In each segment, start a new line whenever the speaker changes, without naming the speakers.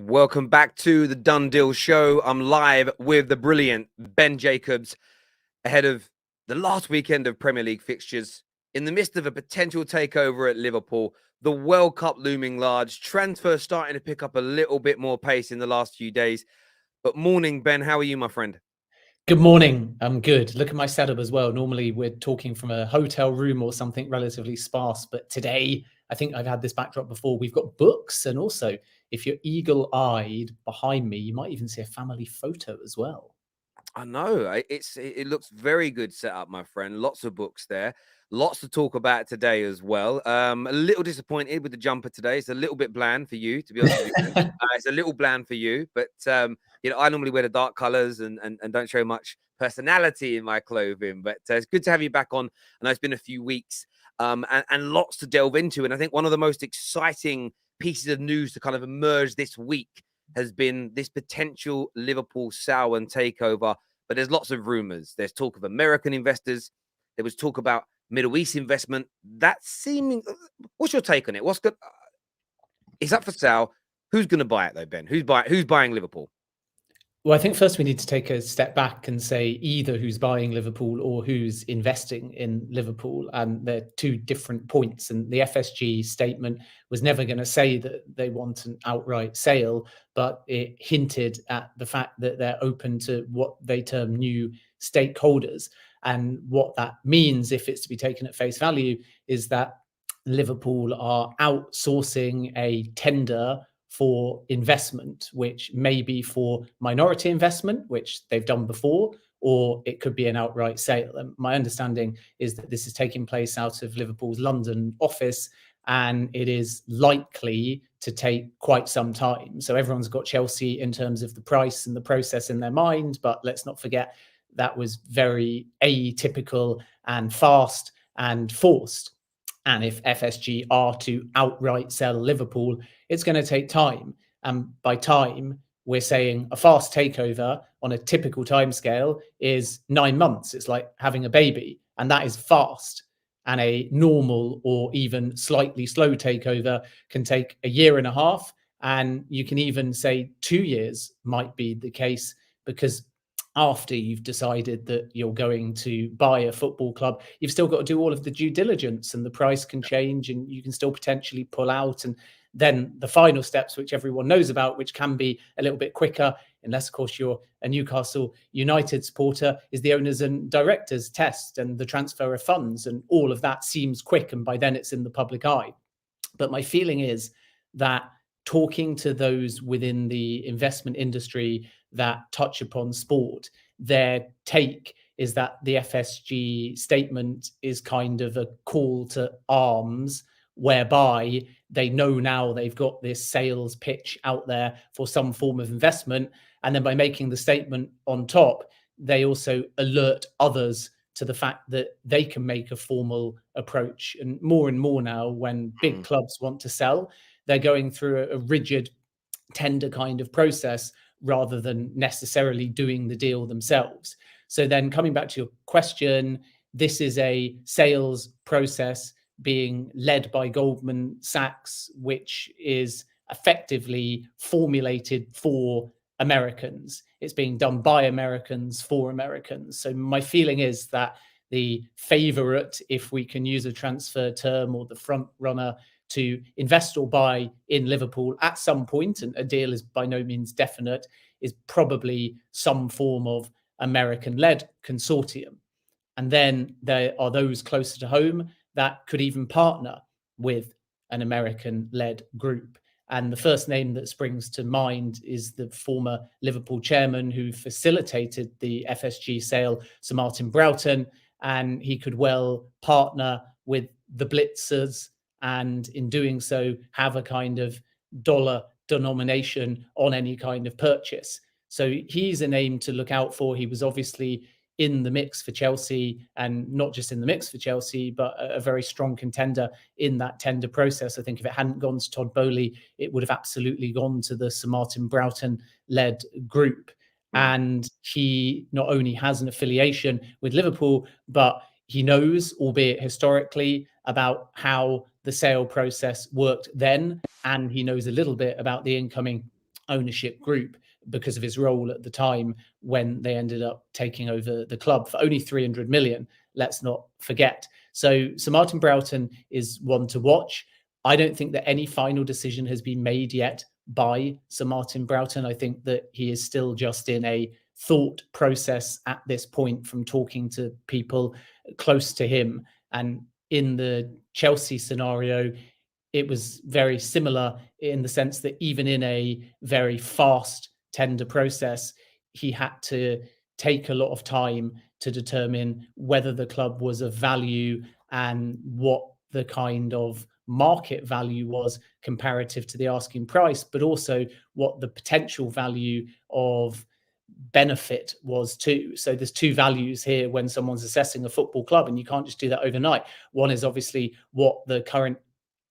Welcome back to the Done Deal show. I'm live with the brilliant Ben Jacobs ahead of the last weekend of Premier League fixtures, in the midst of a potential takeover at Liverpool, the World Cup looming large, transfers starting to pick up a little bit more pace in the last few days. But morning, Ben, how are you, my friend?
Good morning. I'm good. Look at my setup as well. Normally we're talking from a hotel room or something relatively sparse, but today I think I've had this backdrop before. We've got books, and also if you're eagle-eyed behind me, you might even see a family photo as well.
I know it looks very good set up, my friend. Lots of books there, lots to talk about today as well. A little disappointed with the jumper today. It's a little bit bland for you, to be honest with you. It's a little bland for you, but I normally wear the dark colors and don't show much personality in my clothing. But it's good to have you back on. I know it's been a few weeks, and lots to delve into. And I think one of the most exciting pieces of news to kind of emerge this week has been this potential Liverpool sale and takeover. But there's lots of rumors. There's talk of American investors. There was talk about Middle East investment. That's seeming. What's your take on it? What's good? It's up for sale. Who's going to buy it though, Ben? Who's buying Liverpool?
Well, I think first we need to take a step back and say either who's buying Liverpool or who's investing in Liverpool. And they're two different points. And the FSG statement was never going to say that they want an outright sale, but it hinted at the fact that they're open to what they term new stakeholders. And what that means, if it's to be taken at face value, is that Liverpool are outsourcing a tender for investment, which may be for minority investment, which they've done before, or it could be an outright sale. And my understanding is that this is taking place out of Liverpool's London office, and it is likely to take quite some time. So everyone's got Chelsea in terms of the price and the process in their mind, but let's not forget that was very atypical and fast and forced. And if FSG are to outright sell Liverpool, it's going to take time. And by time, we're saying a fast takeover on a typical timescale is 9 months. It's like having a baby, and that is fast. And a normal or even slightly slow takeover can take a year and a half. And you can even say 2 years might be the case, because after you've decided that you're going to buy a football club, you've still got to do all of the due diligence, and the price can change and you can still potentially pull out. And then the final steps, which everyone knows about, which can be a little bit quicker, unless, of course, you're a Newcastle United supporter, is the owners and directors test and the transfer of funds. And all of that seems quick, and by then it's in the public eye. But my feeling is that talking to those within the investment industry that touch upon sport, their take is that the FSG statement is kind of a call to arms, whereby they know now they've got this sales pitch out there for some form of investment. And then by making the statement on top, they also alert others to the fact that they can make a formal approach. And more now, when big clubs want to sell, they're going through a rigid tender kind of process rather than necessarily doing the deal themselves. So then, coming back to your question, this is a sales process being led by Goldman Sachs, which is effectively formulated for Americans. It's being done by Americans for Americans. So my feeling is that the favorite, if we can use a transfer term, or the front runner to invest or buy in Liverpool at some point, and a deal is by no means definite, is probably some form of American-led consortium. And then there are those closer to home that could even partner with an American-led group. And the first name that springs to mind is the former Liverpool chairman who facilitated the FSG sale, Sir Martin Broughton, and he could well partner with the Blitzers, and in doing so have a kind of dollar denomination on any kind of purchase. So he's a name to look out for. He was obviously in the mix for Chelsea, and not just in the mix for Chelsea, but a very strong contender in that tender process. I think if it hadn't gone to Todd Boehly, it would have absolutely gone to the Sir Martin Broughton-led group. And he not only has an affiliation with Liverpool, but he knows, albeit historically, about how the sale process worked then, and he knows a little bit about the incoming ownership group because of his role at the time when they ended up taking over the club for only 300 million. Let's not forget. So Sir Martin Broughton is one to watch. I don't think that any final decision has been made yet by Sir Martin Broughton. I think that he is still just in a thought process at this point from talking to people close to him. And in the Chelsea scenario, it was very similar in the sense that even in a very fast tender process, he had to take a lot of time to determine whether the club was of value and what the kind of market value was comparative to the asking price, but also what the potential value of benefit was too. So there's two values here when someone's assessing a football club, and you can't just do that overnight. One is obviously what the current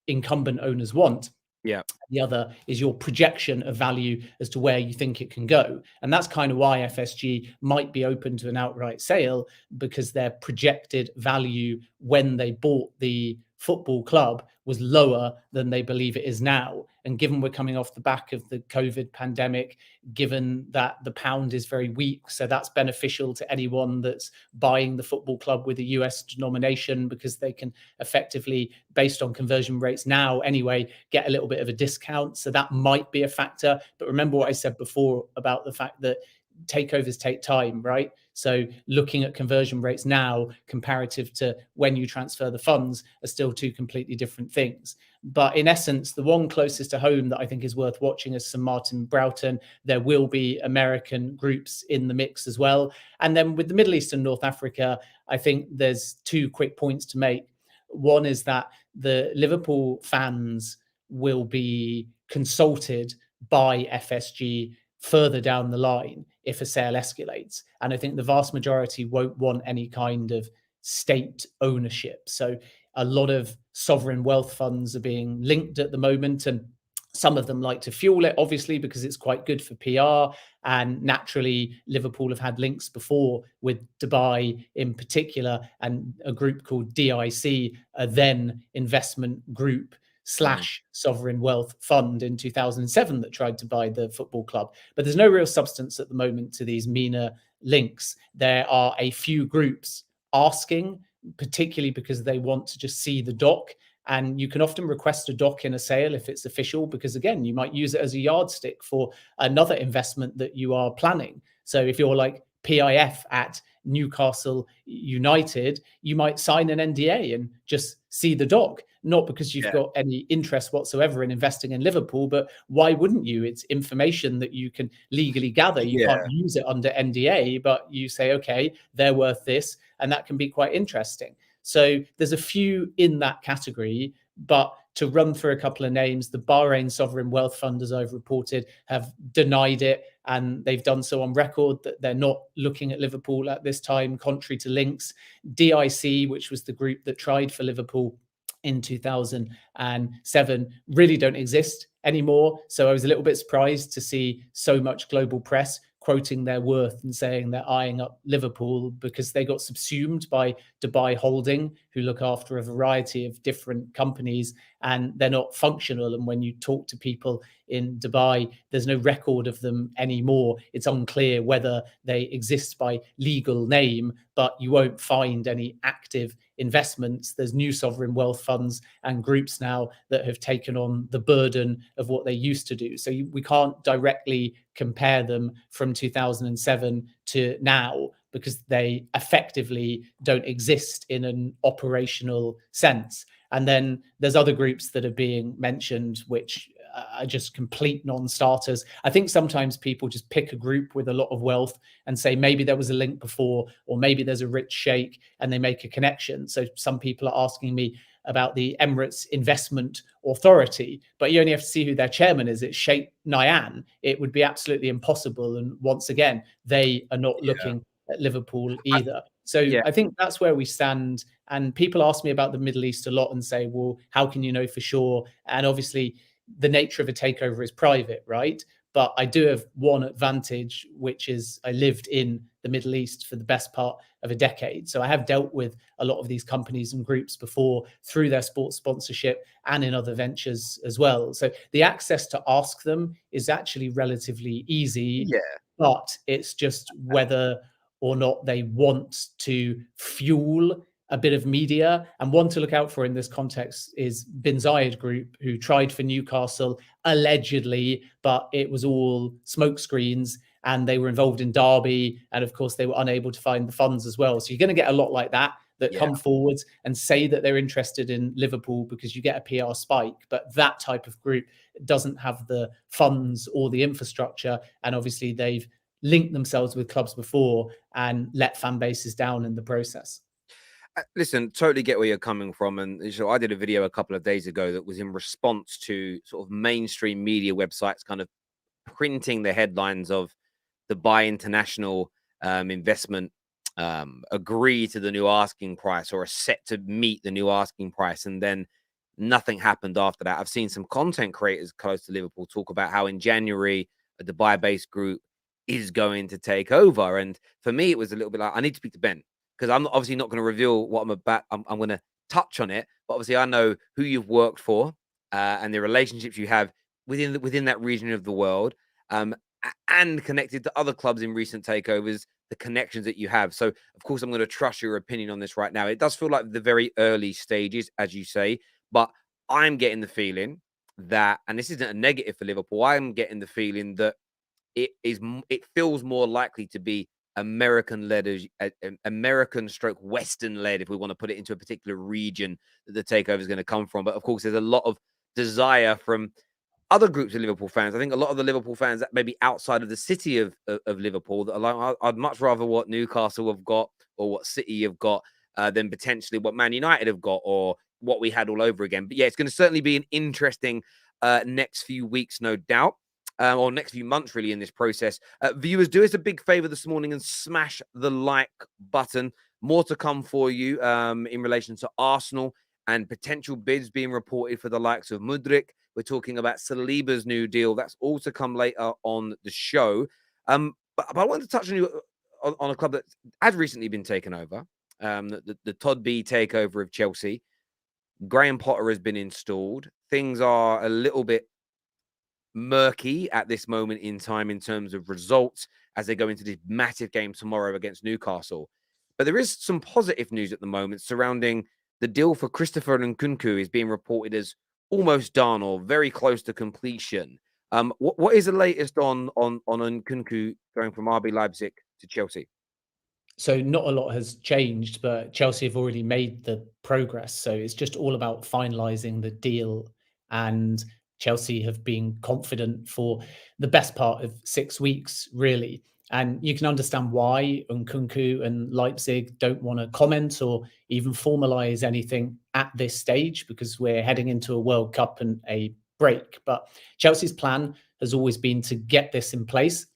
incumbent owners want.
Yeah.
The other is your projection of value as to where you think it can go. And that's kind of why FSG might be open to an outright sale, because their projected value when they bought the football club was lower than they believe it is now. And given we're coming off the back of the COVID pandemic, given that the pound is very weak, so that's beneficial to anyone that's buying the football club with a US denomination, because they can effectively, based on conversion rates now anyway, get a little bit of a discount. So that might be a factor. But remember what I said before about the fact that takeovers take time, right? So looking at conversion rates now comparative to when you transfer the funds are still two completely different things. But in essence, the one closest to home that I think is worth watching is St. Martin Broughton. There will be American groups in the mix as well. And then with the Middle East and North Africa, I think there's two quick points to make. One is that the Liverpool fans will be consulted by FSG further down the line if a sale escalates. And I think the vast majority won't want any kind of state ownership. So a lot of sovereign wealth funds are being linked at the moment, and some of them like to fuel it, obviously, because it's quite good for PR. And naturally, Liverpool have had links before with Dubai in particular, and a group called DIC, a then investment group / sovereign wealth fund in 2007 that tried to buy the football club. But there's no real substance at the moment to these MENA links. There are a few groups asking, particularly because they want to just see the doc. And you can often request a doc in a sale if it's official, because again, you might use it as a yardstick for another investment that you are planning. So if you're like PIF at Newcastle United, you might sign an NDA and just see the doc, not because you've got any interest whatsoever in investing in Liverpool, but why wouldn't you? It's information that you can legally gather. You can't use it under NDA, but you say, okay, they're worth this, and that can be quite interesting. So there's a few in that category, but to run through a couple of names, the Bahrain Sovereign Wealth Fund, as I've reported, have denied it, and they've done so on record that they're not looking at Liverpool at this time, contrary to links. DIC, which was the group that tried for Liverpool in 2007, really don't exist anymore. So I was a little bit surprised to see so much global press quoting their worth and saying they're eyeing up Liverpool, because they got subsumed by Dubai Holding, who look after a variety of different companies, and they're not functional. And when you talk to people in Dubai, there's no record of them anymore. It's unclear whether they exist by legal name, but you won't find any active investments. There's new sovereign wealth funds and groups now that have taken on the burden of what they used to do. So we can't directly compare them from 2007 to now, because they effectively don't exist in an operational sense. And then there's other groups that are being mentioned, which are just complete non-starters. I think sometimes people just pick a group with a lot of wealth and say, maybe there was a link before, or maybe there's a rich sheikh, and they make a connection. So some people are asking me about the Emirates Investment Authority, but you only have to see who their chairman is. It's Sheikh Nahyan. It would be absolutely impossible. And once again, they are not looking at Liverpool either. I think that's where we stand. And people ask me about the Middle East a lot and say, well, how can you know for sure? And obviously, the nature of a takeover is private, right? But I do have one advantage, which is I lived in the Middle East for the best part of a decade. So I have dealt with a lot of these companies and groups before through their sports sponsorship and in other ventures as well. So the access to ask them is actually relatively easy, but it's just whether or not they want to fuel a bit of media. And one to look out for in this context is Bin Zayed Group, who tried for Newcastle allegedly, but it was all smokescreens, and they were involved in Derby, and of course they were unable to find the funds as well. So you're going to get a lot like that come forwards and say that they're interested in Liverpool because you get a PR spike, but that type of group doesn't have the funds or the infrastructure, and obviously they've linked themselves with clubs before and let fan bases down in the process.
Listen, totally get where you're coming from. And so I did a video a couple of days ago that was in response to sort of mainstream media websites kind of printing the headlines of the Buy International investment agree to the new asking price or are set to meet the new asking price. And then nothing happened after that. I've seen some content creators close to Liverpool talk about how in January, a Dubai-based group is going to take over. And for me, it was a little bit like, I need to speak to Ben, because I'm obviously not going to reveal what I'm about. I'm going to touch on it, but obviously I know who you've worked for and the relationships you have within that region of the world, and connected to other clubs in recent takeovers, the connections that you have. So, of course, I'm going to trust your opinion on this right now. It does feel like the very early stages, as you say, but I'm getting the feeling that, and this isn't a negative for Liverpool, I'm getting the feeling that it feels more likely to be American-led, American/stroke Western-led, if we want to put it into a particular region that the takeover is going to come from. But of course, there's a lot of desire from other groups of Liverpool fans. I think a lot of the Liverpool fans that maybe outside of the city of Liverpool that are like, I'd much rather what Newcastle have got or what City have got than potentially what Man United have got or what we had all over again. But yeah, it's going to certainly be an interesting next few weeks, no doubt. Or next few months, really, in this process. Viewers, do us a big favor this morning and smash the like button. More to come for you in relation to Arsenal and potential bids being reported for the likes of Mudryk. We're talking about Saliba's new deal. That's all to come later on the show. But I want to touch on you on a club that has recently been taken over, the Todd B takeover of Chelsea. Graham Potter has been installed. Things are a little bit murky at this moment in time in terms of results as they go into this massive game tomorrow against Newcastle. But there is some positive news at the moment surrounding the deal for Christopher Nkunku is being reported as almost done or very close to completion. What is the latest on Nkunku going from RB Leipzig to Chelsea?
So not a lot has changed, but Chelsea have already made the progress. So it's just all about finalising the deal, and Chelsea have been confident for the best part of 6 weeks, really. And you can understand why Nkunku and Leipzig don't want to comment or even formalise anything at this stage, because we're heading into a World Cup and a break. But Chelsea's plan has always been to get this in place,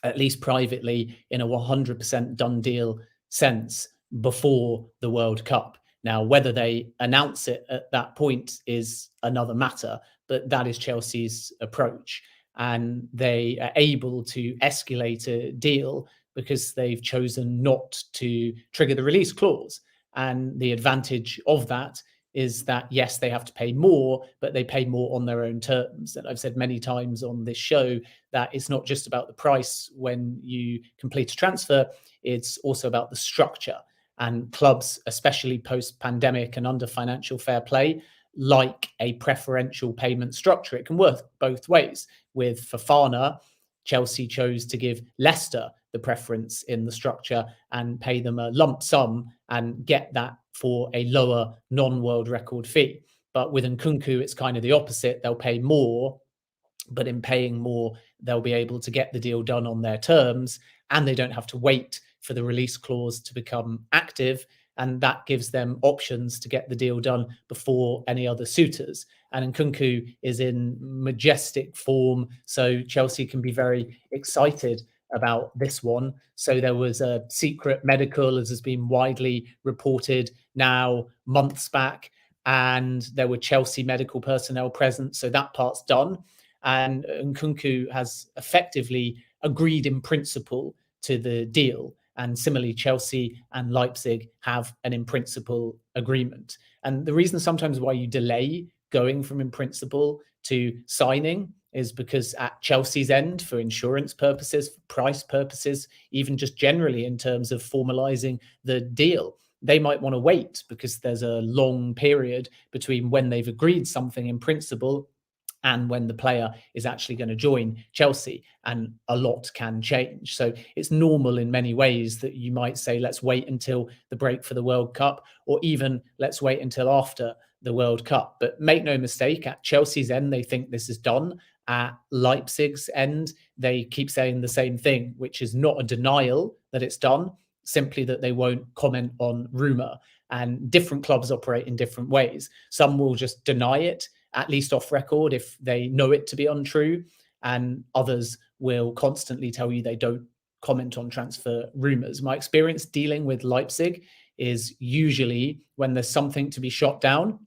at least privately, in a 100% done deal sense before the World Cup. Now, whether they announce it at that point is another matter, but that is Chelsea's approach. And they are able to escalate a deal because they've chosen not to trigger the release clause. And the advantage of that is that, yes, they have to pay more, but they pay more on their own terms. And I've said many times on this show that it's not just about the price when you complete a transfer, it's also about the structure. And clubs, especially post-pandemic and under financial fair play, like a preferential payment structure. It can work both ways. With Fofana, Chelsea chose to give Leicester the preference in the structure and pay them a lump sum and get that for a lower non-world record fee. But with Nkunku, it's kind of the opposite. They'll pay more, but in paying more, they'll be able to get the deal done on their terms, and they don't have to wait for the release clause to become active. And that gives them options to get the deal done before any other suitors. And Nkunku is in majestic form, so Chelsea can be very excited about this one. So there was a secret medical, as has been widely reported now months back, and there were Chelsea medical personnel present. So that part's done. And Nkunku has effectively agreed in principle to the deal. And similarly, Chelsea and Leipzig have an in principle agreement. And the reason sometimes why you delay going from in principle to signing is because at Chelsea's end, for insurance purposes, for price purposes, even just generally in terms of formalizing the deal, they might want to wait because there's a long period between when they've agreed something in principle and when the player is actually going to join Chelsea, and a lot can change. So it's normal in many ways that you might say, let's wait until the break for the World Cup, or even let's wait until after the World Cup. But make no mistake, at Chelsea's end, they think this is done. At Leipzig's end, they keep saying the same thing, which is not a denial that it's done, simply that they won't comment on rumour. And different clubs operate in different ways. Some will just deny it, at least off record, if they know it to be untrue. And others will constantly tell you they don't comment on transfer rumours. My experience dealing with Leipzig is usually when there's something to be shot down,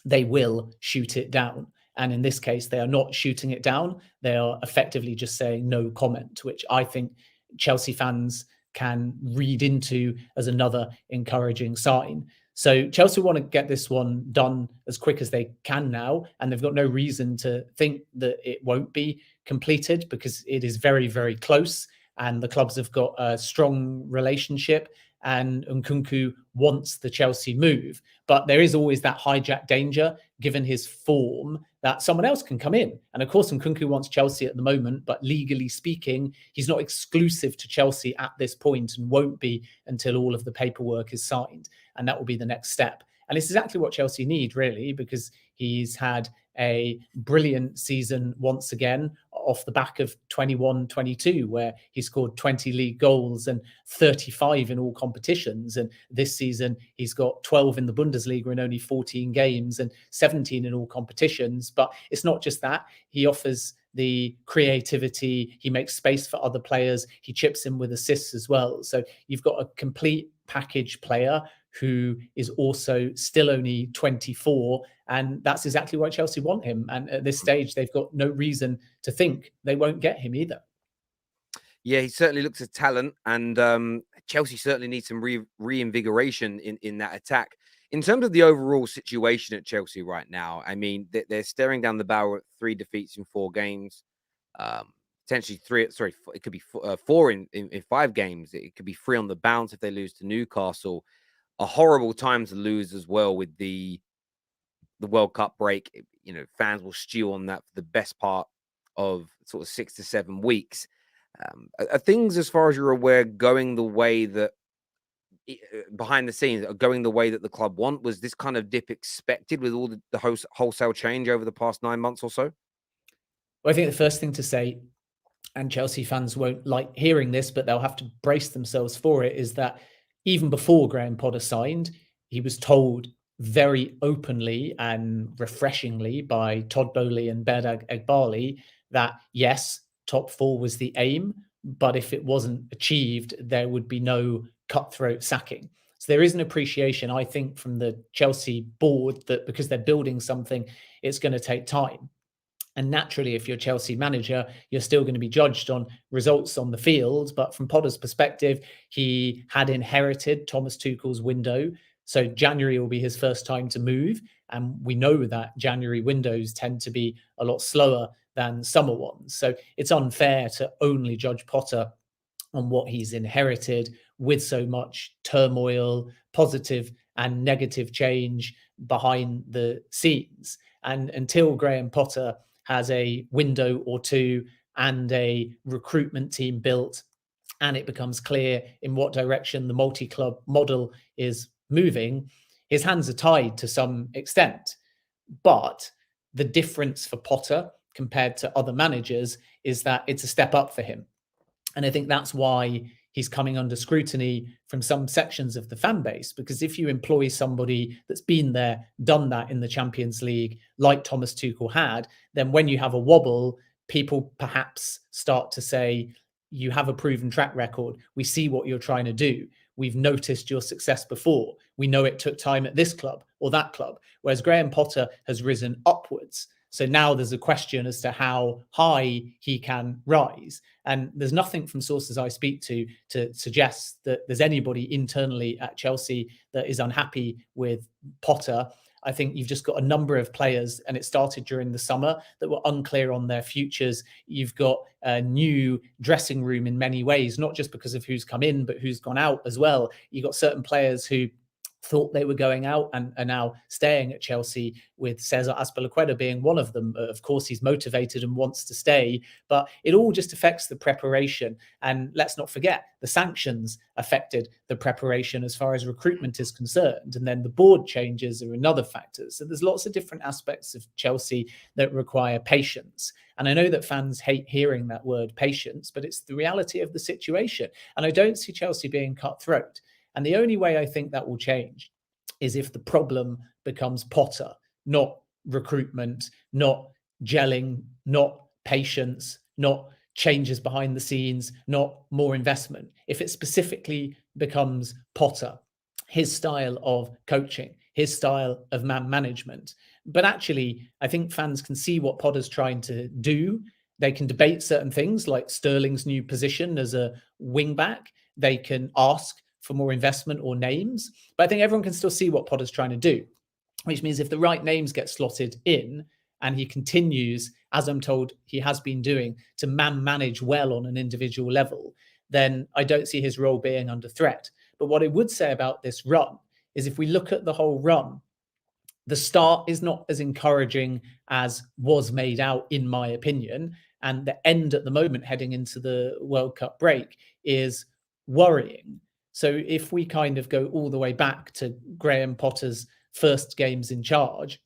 they will shoot it down. And in this case, they are not shooting it down. They are effectively just saying no comment, which I think Chelsea fans can read into as another encouraging sign. So Chelsea want to get this one done as quick as they can now, and they've got no reason to think that it won't be completed because it is very, very close, and the clubs have got a strong relationship, and Nkunku wants the Chelsea move. But there is always that hijack danger, given his form, that someone else can come in. And of course, Nkunku wants Chelsea at the moment, but legally speaking, he's not exclusive to Chelsea at this point and won't be until all of the paperwork is signed. And that will be the next step. And it's exactly what Chelsea need, really, because he's had a brilliant season once again off the back of 21-22, where he scored 20 league goals and 35 in all competitions. And this season, he's got 12 in the Bundesliga in only 14 games and 17 in all competitions. But it's not just that. He offers the creativity. He makes space for other players. He chips in with assists as well. So you've got a complete package player who is also still only 24. And that's exactly why Chelsea want him. And at this stage, they've got no reason to think they won't get him either.
Yeah, he certainly looks a talent, and Chelsea certainly needs some reinvigoration in that attack. In terms of the overall situation at Chelsea right now, I mean, they're staring down the barrel at 3 defeats in 4 games. Potentially 3, sorry, it could be 4 in 5 games. It could be 3 on the bounce if they lose to Newcastle. A horrible time to lose as well with the World Cup break. You know, fans will stew on that for the best part of sort of 6 to 7 weeks. Are things, as far as you're aware, going the way that behind the scenes are going the way that the club want? Was this kind of dip expected with all the wholesale change over the past 9 months or so?
Well, I think the first thing to say, and Chelsea fans won't like hearing this, but they'll have to brace themselves for it, is that even before Graham Potter signed, he was told very openly and refreshingly by Todd Boehly and Behrad Eghbali that, yes, top 4 was the aim, but if it wasn't achieved, there would be no cutthroat sacking. So there is an appreciation, I think, from the Chelsea board that because they're building something, it's going to take time. And naturally, if you're a Chelsea manager, you're still going to be judged on results on the field. But from Potter's perspective, he had inherited Thomas Tuchel's window. So January will be his first time to move. And we know that January windows tend to be a lot slower than summer ones. So it's unfair to only judge Potter on what he's inherited with so much turmoil, positive and negative change behind the scenes. And until Graham Potter has a window or two and a recruitment team built, and it becomes clear in what direction the multi-club model is moving, his hands are tied to some extent. But the difference for Potter compared to other managers is that it's a step up for him. And I think that's why he's coming under scrutiny from some sections of the fan base, because if you employ somebody that's been there, done that in the Champions League, like Thomas Tuchel had, then when you have a wobble, people perhaps start to say, you have a proven track record. We see what you're trying to do. We've noticed your success before. We know it took time at this club or that club. Whereas Graham Potter has risen upwards. So now there's a question as to how high he can rise. And there's nothing from sources I speak to suggest that there's anybody internally at Chelsea that is unhappy with Potter. I think you've just got a number of players, and it started during the summer, that were unclear on their futures. You've got a new dressing room in many ways, not just because of who's come in, but who's gone out as well. You've got certain players who thought they were going out and are now staying at Chelsea, with Cesar Azpilicueta being one of them. Of course, he's motivated and wants to stay, but it all just affects the preparation. And let's not forget, the sanctions affected the preparation as far as recruitment is concerned. And then the board changes are another factor. So there's lots of different aspects of Chelsea that require patience. And I know that fans hate hearing that word patience, but it's the reality of the situation. And I don't see Chelsea being cutthroat. And the only way I think that will change is if the problem becomes Potter, not recruitment, not gelling, not patience, not changes behind the scenes, not more investment. If it specifically becomes Potter, his style of coaching, his style of man management. But actually, I think fans can see what Potter's trying to do. They can debate certain things like Sterling's new position as a wing back. They can ask for more investment or names. But I think everyone can still see what Potter's trying to do, which means if the right names get slotted in and he continues, as I'm told he has been doing, to manage well on an individual level, then I don't see his role being under threat. But what I would say about this run is if we look at the whole run, the start is not as encouraging as was made out, in my opinion. And the end at the moment, heading into the World Cup break, is worrying. So if we kind of go all the way back to Graham Potter's first games in charge,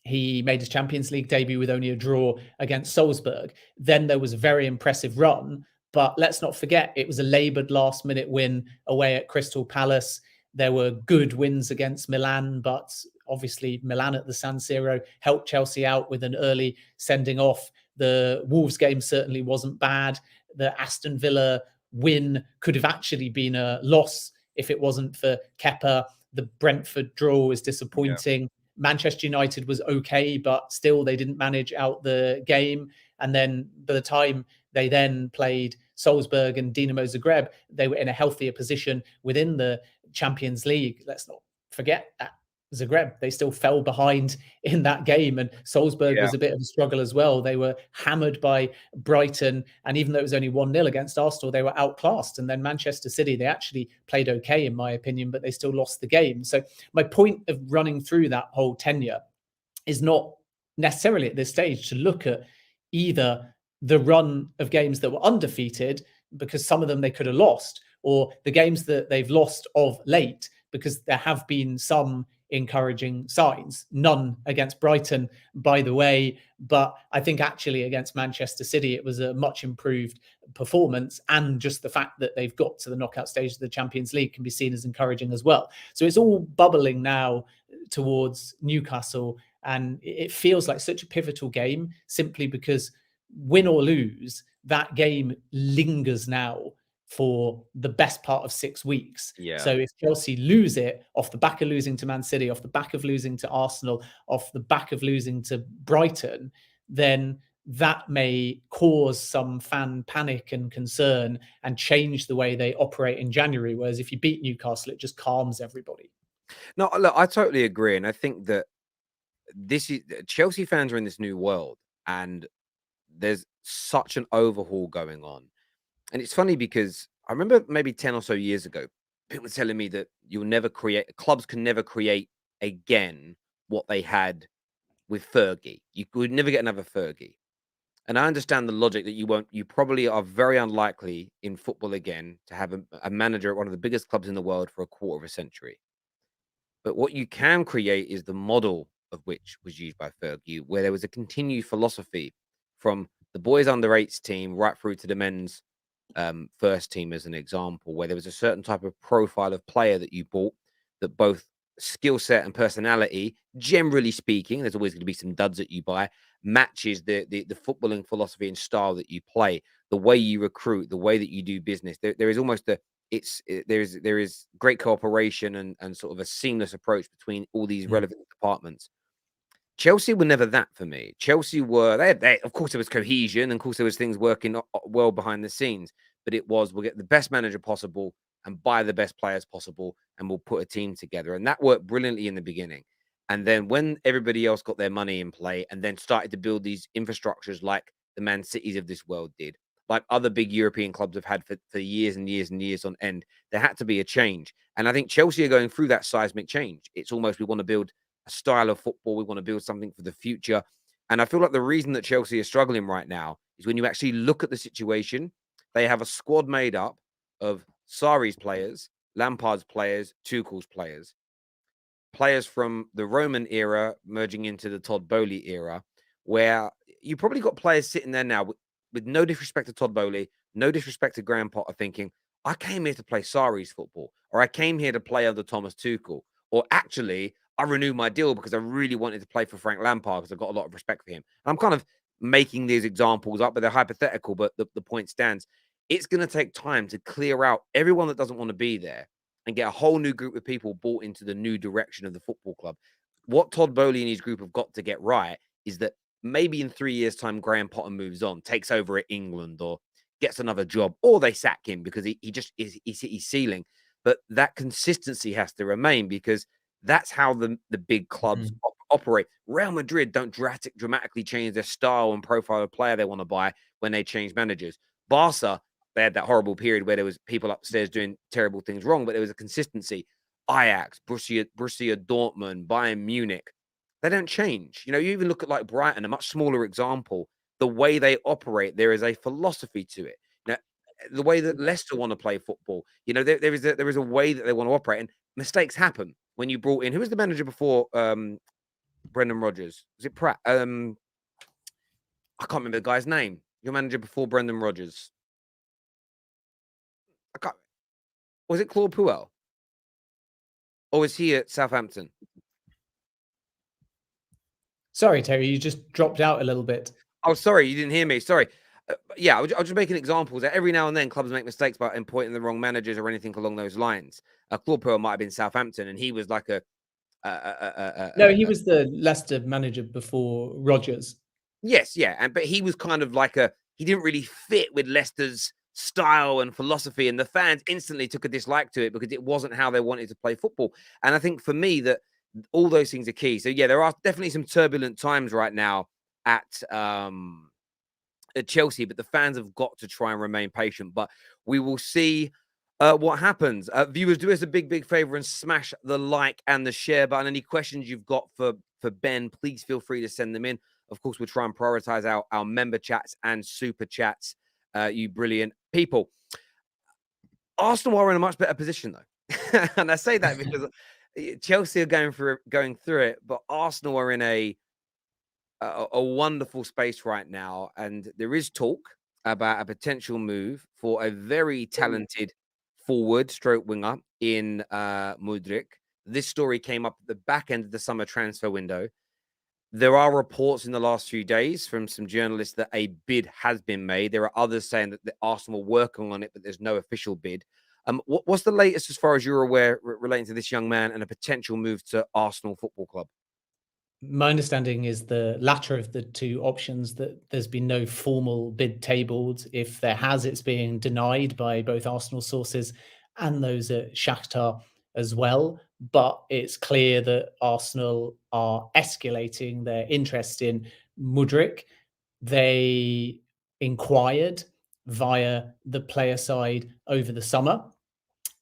he made his Champions League debut with only a draw against Salzburg. Then there was a very impressive run, but let's not forget, it was a laboured last-minute win away at Crystal Palace. There were good wins against Milan, but obviously Milan at the San Siro helped Chelsea out with an early sending off. The Wolves game certainly wasn't bad. The Aston Villa win could have actually been a loss if it wasn't for Kepa. The Brentford draw was disappointing. Yeah. Manchester United was okay, but still they didn't manage out the game. And then by the time they then played Salzburg and Dinamo Zagreb, they were in a healthier position within the Champions League. Let's not forget that Zagreb, they still fell behind in that game, and Salzburg was a bit of a struggle as well. They were hammered by Brighton, and even though it was only 1-0 against Arsenal, they were outclassed. And then Manchester City, they actually played okay, in my opinion, but they still lost the game. So my point of running through that whole tenure is not necessarily at this stage to look at either the run of games that were undefeated, because some of them they could have lost, or the games that they've lost of late, because there have been some encouraging signs. None against Brighton, by the way, but I think actually against Manchester City, it was a much improved performance, and just the fact that they've got to the knockout stage of the Champions League can be seen as encouraging as well. So it's all bubbling now towards Newcastle, and it feels like such a pivotal game, simply because win or lose, that game lingers now for the best part of 6 weeks. Yeah. So if Chelsea lose it off the back of losing to Man City, off the back of losing to Arsenal, off the back of losing to Brighton, then that may cause some fan panic and concern and change the way they operate in January. Whereas if you beat Newcastle, it just calms everybody.
No, look, I totally agree. And I think that Chelsea fans are in this new world, and there's such an overhaul going on. And it's funny because I remember maybe 10 or so years ago, people were telling me that clubs can never create again what they had with Fergie. You could never get another Fergie. And I understand the logic that you probably are very unlikely in football again to have a manager at one of the biggest clubs in the world for a quarter of a century. But what you can create is the model of which was used by Fergie, where there was a continued philosophy from the boys under 8s team right through to the men's first team, as an example, where there was a certain type of profile of player that you bought, that both skill set and personality, generally speaking, there's always going to be some duds that you buy, matches the footballing philosophy and style that you play, the way you recruit, the way that you do business. There is almost there is great cooperation and sort of a seamless approach between all these relevant departments. Chelsea were never that for me. Chelsea were, of course, there was cohesion, and of course, there was things working well behind the scenes, but it was, we'll get the best manager possible and buy the best players possible, and we'll put a team together. And that worked brilliantly in the beginning. And then when everybody else got their money in play and then started to build these infrastructures like the Man Cities of this world did, like other big European clubs have had for years and years and years on end, there had to be a change. And I think Chelsea are going through that seismic change. It's almost, we want to build a style of football. We want to build something for the future. And I feel like the reason that Chelsea is struggling right now is when you actually look at the situation, they have a squad made up of Sarri's players, Lampard's players, Tuchel's players, players from the Roman era merging into the Todd Boehly era, where you probably got players sitting there now with no disrespect to Todd Boehly, no disrespect to Graham Potter, thinking, I came here to play Sarri's football, or I came here to play under Thomas Tuchel, or actually, I renewed my deal because I really wanted to play for Frank Lampard because I've got a lot of respect for him. And I'm kind of making these examples up, but they're hypothetical, but the point stands. It's going to take time to clear out everyone that doesn't want to be there and get a whole new group of people bought into the new direction of the football club. What Todd Boehly and his group have got to get right is that maybe in 3 years' time, Graham Potter moves on, takes over at England, or gets another job, or they sack him because he just he's his ceiling. But that consistency has to remain, because that's how the big clubs operate. Real Madrid don't dramatically change their style and profile of player they want to buy when they change managers. Barca, they had that horrible period where there was people upstairs doing terrible things wrong, but there was a consistency. Ajax, Borussia Dortmund, Bayern Munich, they don't change. You even look at like Brighton, a much smaller example. The way they operate, there is a philosophy to it. The way that Leicester want to play football, there is a way that they want to operate, and mistakes happen. When you brought in, who was the manager before Brendan Rodgers? Was it Pratt? I can't remember the guy's name. Your manager before Brendan Rodgers. Was it Claude Puel? Or was he at Southampton?
Sorry, Terry, you just dropped out a little bit.
Oh, sorry, you didn't hear me. Sorry. Yeah, I was just making examples that every now and then clubs make mistakes by appointing the wrong managers or anything along those lines. Claude Puel might have been Southampton, and he was like
no, he was the Leicester manager before Rodgers.
Yes, yeah, but he was kind of like he didn't really fit with Leicester's style and philosophy, and the fans instantly took a dislike to it because it wasn't how they wanted to play football. And I think for me that all those things are key. So yeah, there are definitely some turbulent times right now at Chelsea, but the fans have got to try and remain patient. But we will see what happens. Viewers, do us a big favor and smash the like and the share button. Any questions you've got for Ben, please feel free to send them in. Of course, we'll try and prioritize our member chats and super chats. You brilliant people. Arsenal are in a much better position, though. And I say that because Chelsea are going through it, but Arsenal are in a wonderful space right now. And there is talk about a potential move for a very talented forward stroke winger in Mudryk. This story came up at the back end of the summer transfer window. There are reports in the last few days from some journalists that a bid has been made. There are others saying that the Arsenal are working on it, but there's no official bid. What's the latest, as far as you're aware, relating to this young man and a potential move to Arsenal Football Club?
My understanding is the latter of the two options, that there's been no formal bid tabled. If there has, it's being denied by both Arsenal sources and those at Shakhtar as well. But it's clear that Arsenal are escalating their interest in Mudryk. They inquired via the player side over the summer,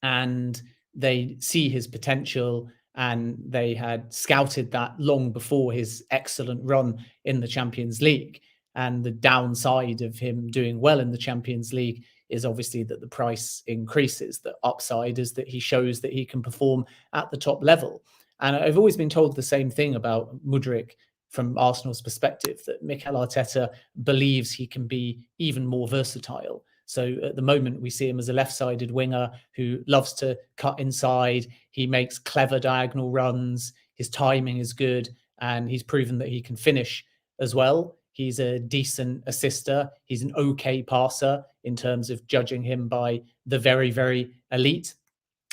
and they see his potential, and they had scouted that long before his excellent run in the Champions League. And the downside of him doing well in the Champions League is obviously that the price increases. The upside is that he shows that he can perform at the top level. And I've always been told the same thing about Mudryk from Arsenal's perspective, that Mikel Arteta believes he can be even more versatile. So at the moment, we see him as a left-sided winger who loves to cut inside. He makes clever diagonal runs. His timing is good, and he's proven that he can finish as well. He's a decent assister. He's an okay passer in terms of judging him by the very, very elite.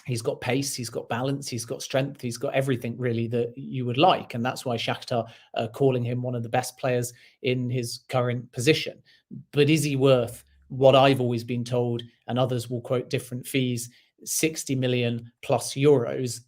He's got pace, he's got balance, he's got strength, he's got everything really that you would like. And that's why Shakhtar are calling him one of the best players in his current position. But is he worth what I've always been told, and others will quote different fees, 60 million plus euros,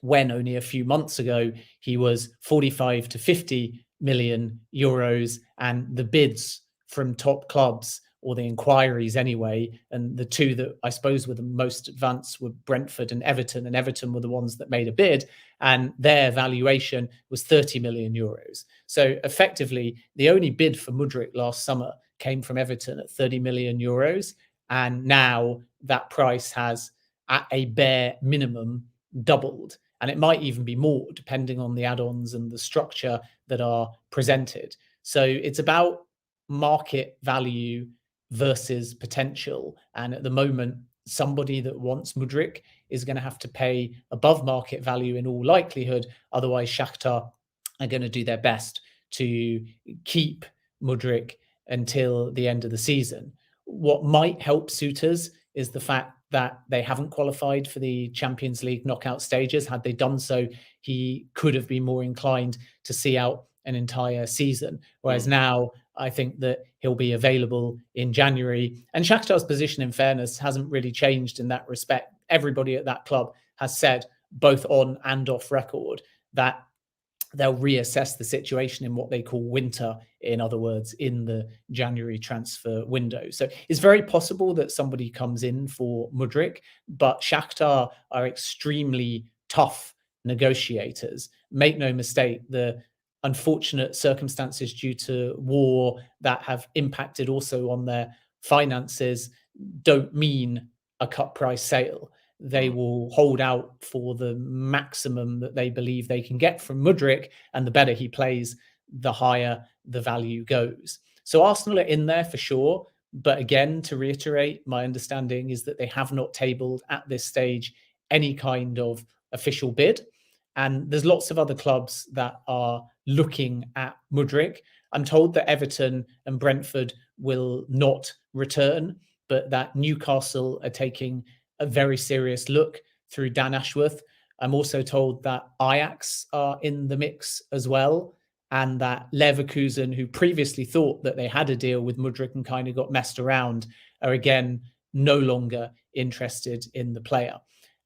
when only a few months ago he was 45 to 50 million euros, and the bids from top clubs, or the inquiries anyway, and the two that I suppose were the most advanced were Brentford and Everton were the ones that made a bid, and their valuation was 30 million euros. So effectively, the only bid for Mudryk last summer came from Everton at 30 million euros, and now that price has, at a bare minimum, doubled. And it might even be more, depending on the add-ons and the structure that are presented. So it's about market value versus potential. And at the moment, somebody that wants Mudryk is going to have to pay above market value in all likelihood. Otherwise, Shakhtar are going to do their best to keep Mudryk until the end of the season. What might help suitors is the fact that they haven't qualified for the Champions League knockout stages. Had they done so, he could have been more inclined to see out an entire season. Whereas now, I think that he'll be available in January. And Shakhtar's position, in fairness, hasn't really changed in that respect. Everybody at that club has said, both on and off record, that they'll reassess the situation in what they call winter, in other words, in the January transfer window. So it's very possible that somebody comes in for Mudryk, but Shakhtar are extremely tough negotiators. Make no mistake, the unfortunate circumstances due to war that have impacted also on their finances don't mean a cut price sale. They will hold out for the maximum that they believe they can get from Mudryk, and the better he plays, the higher the value goes. So Arsenal are in there for sure. But again, to reiterate, my understanding is that they have not tabled at this stage any kind of official bid. And there's lots of other clubs that are looking at Mudryk. I'm told that Everton and Brentford will not return, but that Newcastle are taking a very serious look through Dan Ashworth. I'm also told that Ajax are in the mix as well, and that Leverkusen, who previously thought that they had a deal with Mudryk and kind of got messed around, are again no longer interested in the player.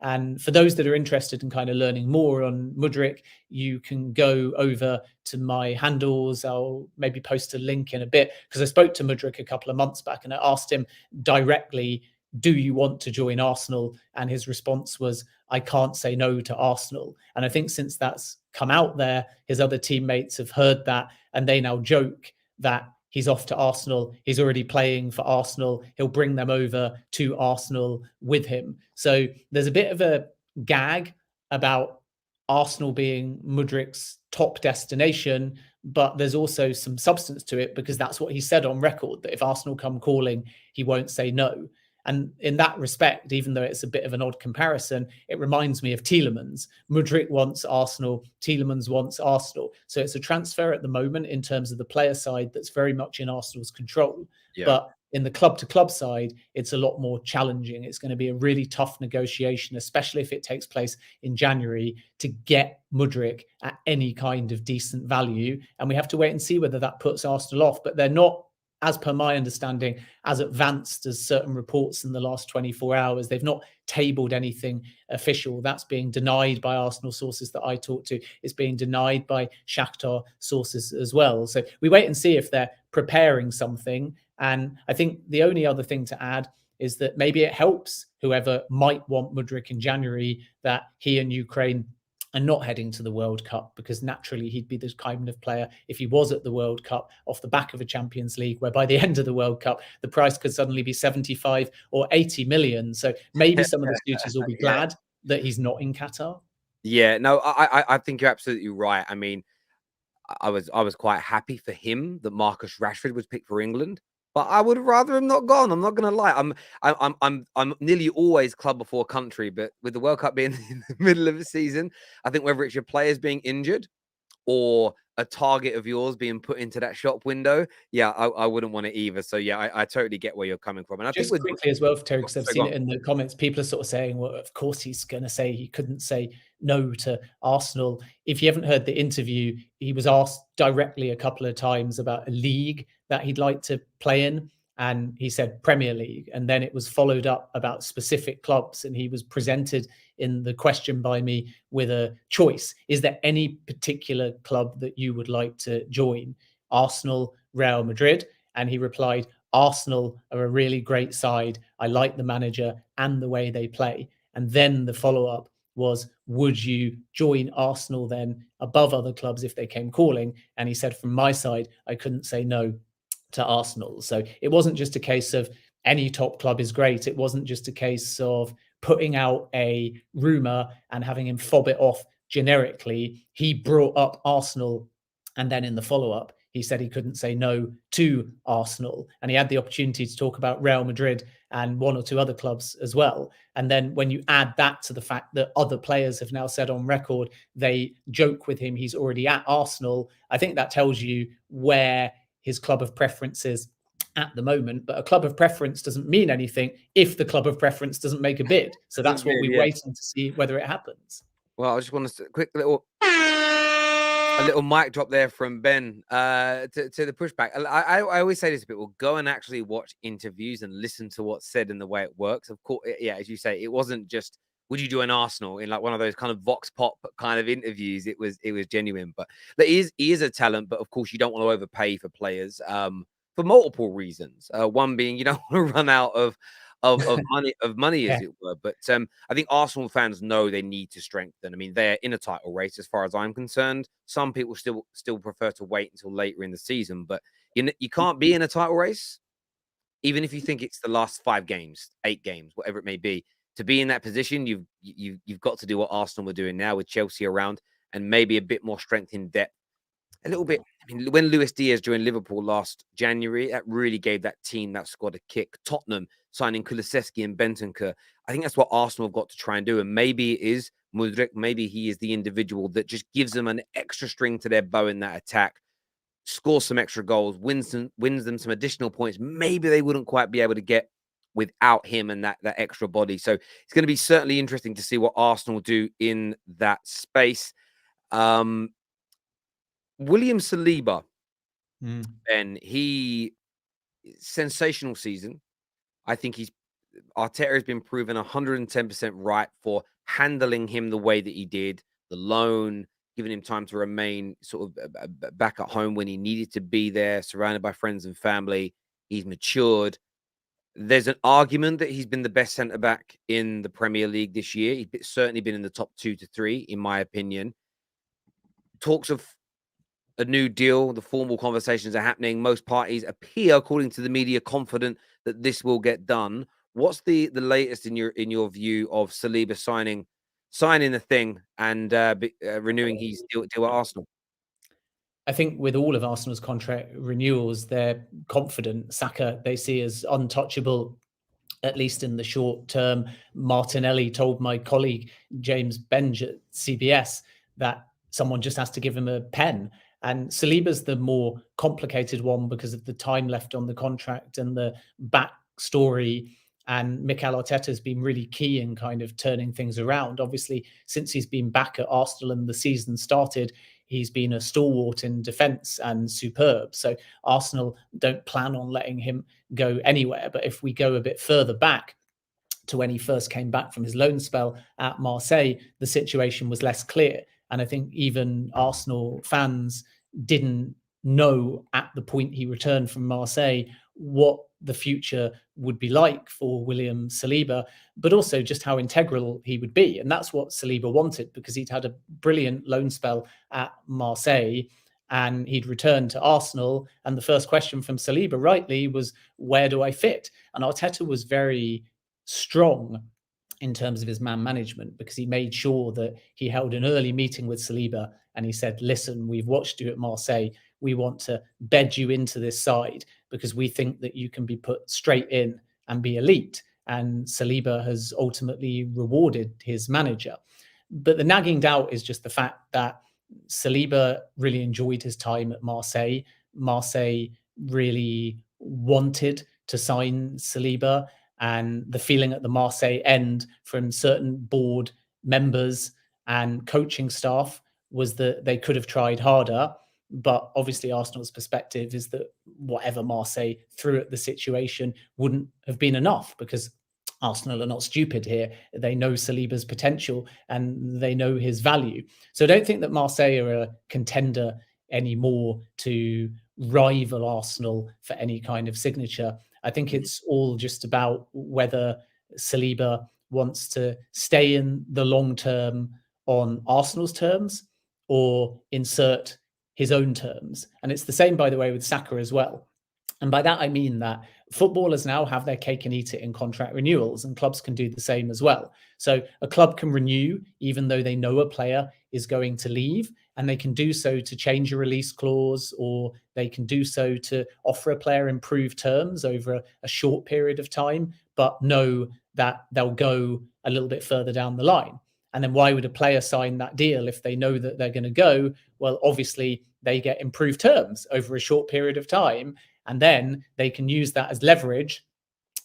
And for those that are interested in kind of learning more on Mudryk, you can go over to my handles. I'll maybe post a link in a bit, because I spoke to Mudryk a couple of months back and I asked him directly, do you want to join Arsenal? And his response was, I can't say no to Arsenal. And I think since that's come out there, his other teammates have heard that, and they now joke that he's off to Arsenal. He's already playing for Arsenal. He'll bring them over to Arsenal with him. So there's a bit of a gag about Arsenal being Mudryk's top destination, but there's also some substance to it, because that's what he said on record, that if Arsenal come calling, he won't say no. And in that respect, even though it's a bit of an odd comparison, it reminds me of Tielemans. Mudryk wants Arsenal, Tielemans wants Arsenal. So it's a transfer at the moment in terms of the player side that's very much in Arsenal's control. Yeah. But in the club-to-club side, it's a lot more challenging. It's going to be a really tough negotiation, especially if it takes place in January, to get Mudryk at any kind of decent value. And we have to wait and see whether that puts Arsenal off. But they're not, as per my understanding, as advanced as certain reports in the last 24 hours. They've not tabled anything official. That's being denied by Arsenal sources that I talked to. It's being denied by Shakhtar sources as well. So we wait and see if they're preparing something. And I think the only other thing to add is that maybe it helps whoever might want Mudryk in January that he and Ukraine are not heading to the World Cup, because naturally he'd be the kind of player, if he was at the World Cup off the back of a Champions League, where by the end of the World Cup, the price could suddenly be 75 or 80 million. So maybe some of the suitors will be glad that he's not in Qatar.
Yeah, no, I think you're absolutely right. I mean, I was quite happy for him that Marcus Rashford was picked for England, but I would rather him not gone. I'm not going to lie. I'm nearly always club before country, but with the World Cup being in the middle of the season, I think whether it's your players being injured or a target of yours being put into that shop window, yeah, I wouldn't want it either. So yeah, I totally get where you're coming from. And I think
Just quickly as well, Terry, because I've seen
on.
it in the comments, people are sort of saying, well, of course he's going to say he couldn't say no to Arsenal. If you haven't heard the interview, he was asked directly a couple of times about a league that he'd like to play in. And he said Premier League. And then it was followed up about specific clubs. And he was presented in the question by me with a choice. Is there any particular club that you would like to join? Arsenal, Real Madrid? And he replied, Arsenal are a really great side. I like the manager and the way they play. And then the follow-up was, would you join Arsenal then above other clubs if they came calling? And he said, from my side, I couldn't say no to Arsenal. So it wasn't just a case of any top club is great. It wasn't just a case of putting out a rumor and having him fob it off generically. He brought up Arsenal, and then in the follow-up, he said he couldn't say no to Arsenal. And he had the opportunity to talk about Real Madrid and one or two other clubs as well. And then when you add that to the fact that other players have now said on record, they joke with him, he's already at Arsenal, I think that tells you where his club of preference is at the moment. But a club of preference doesn't mean anything if the club of preference doesn't make a bid. So that's what we're waiting to see whether it happens.
Well, I just want to quick a little mic drop there from Ben to the pushback. I always say this a bit. We'll go and actually watch interviews and listen to what's said and the way it works. Of course, yeah, as you say, it wasn't just would you join Arsenal in like one of those kind of vox pop kind of interviews. It was genuine. But he is a talent. But of course, you don't want to overpay for players for multiple reasons. One being you don't want to run out of money, as it were. But I think Arsenal fans know they need to strengthen. I mean, they're in a title race, as far as I'm concerned. Some people still prefer to wait until later in the season, but you can't be in a title race, even if you think it's the last 5 games, 8 games, whatever it may be. To be in that position, you've got to do what Arsenal were doing now with Chelsea around, and maybe a bit more strength in depth. A little bit. I mean, when Luis Diaz joined Liverpool last January, that really gave that team, that squad a kick. Tottenham signing Kulusevski and Bentancur. I think that's what Arsenal have got to try and do. And maybe it is Mudryk. Maybe he is the individual that just gives them an extra string to their bow in that attack, scores some extra goals, wins them some additional points. Maybe they wouldn't quite be able to get without him and that extra body. So it's going to be certainly interesting to see what Arsenal do in that space. William Saliba, and he sensational season. I think Arteta has been proven 110% right for handling him the way that he did, the loan, giving him time to remain sort of back at home when he needed to be there, surrounded by friends and family. He's matured. There's an argument that he's been the best centre-back in the Premier League this year. He's certainly been in the top 2 to 3, in my opinion. Talks of a new deal. The formal conversations are happening. Most parties appear, according to the media, confident that this will get done. What's the latest in your view of Saliba signing the thing and renewing his deal at Arsenal?
I think with all of Arsenal's contract renewals, they're confident. Saka they see as untouchable, at least in the short term. Martinelli told my colleague James Benge at CBS that someone just has to give him a pen. And Saliba's the more complicated one because of the time left on the contract and the backstory. And Mikel Arteta has been really key in kind of turning things around. Obviously, since he's been back at Arsenal and the season started, he's been a stalwart in defence and superb. So Arsenal don't plan on letting him go anywhere. But if we go a bit further back to when he first came back from his loan spell at Marseille, the situation was less clear. And I think even Arsenal fans didn't know at the point he returned from Marseille what the future would be like for William Saliba, but also just how integral he would be. And that's what Saliba wanted, because he'd had a brilliant loan spell at Marseille and he'd returned to Arsenal. And the first question from Saliba, rightly, was, where do I fit? And Arteta was very strong in terms of his man management, because he made sure that he held an early meeting with Saliba and he said, listen, we've watched you at Marseille. We want to bed you into this side because we think that you can be put straight in and be elite. And Saliba has ultimately rewarded his manager. But the nagging doubt is just the fact that Saliba really enjoyed his time at Marseille. Marseille really wanted to sign Saliba, and the feeling at the Marseille end from certain board members and coaching staff was that they could have tried harder. But obviously, Arsenal's perspective is that whatever Marseille threw at the situation wouldn't have been enough, because Arsenal are not stupid here. They know Saliba's potential and they know his value. So I don't think that Marseille are a contender anymore to rival Arsenal for any kind of signature. I think it's all just about whether Saliba wants to stay in the long term on Arsenal's terms or insert his own terms. And it's the same, by the way, with Saka as well. And by that, I mean that footballers now have their cake and eat it in contract renewals, and clubs can do the same as well. So a club can renew even though they know a player is going to leave, and they can do so to change a release clause, or they can do so to offer a player improved terms over a short period of time, but know that they'll go a little bit further down the line. And then why would a player sign that deal if they know that they're going to go? Well, obviously, they get improved terms over a short period of time, and then they can use that as leverage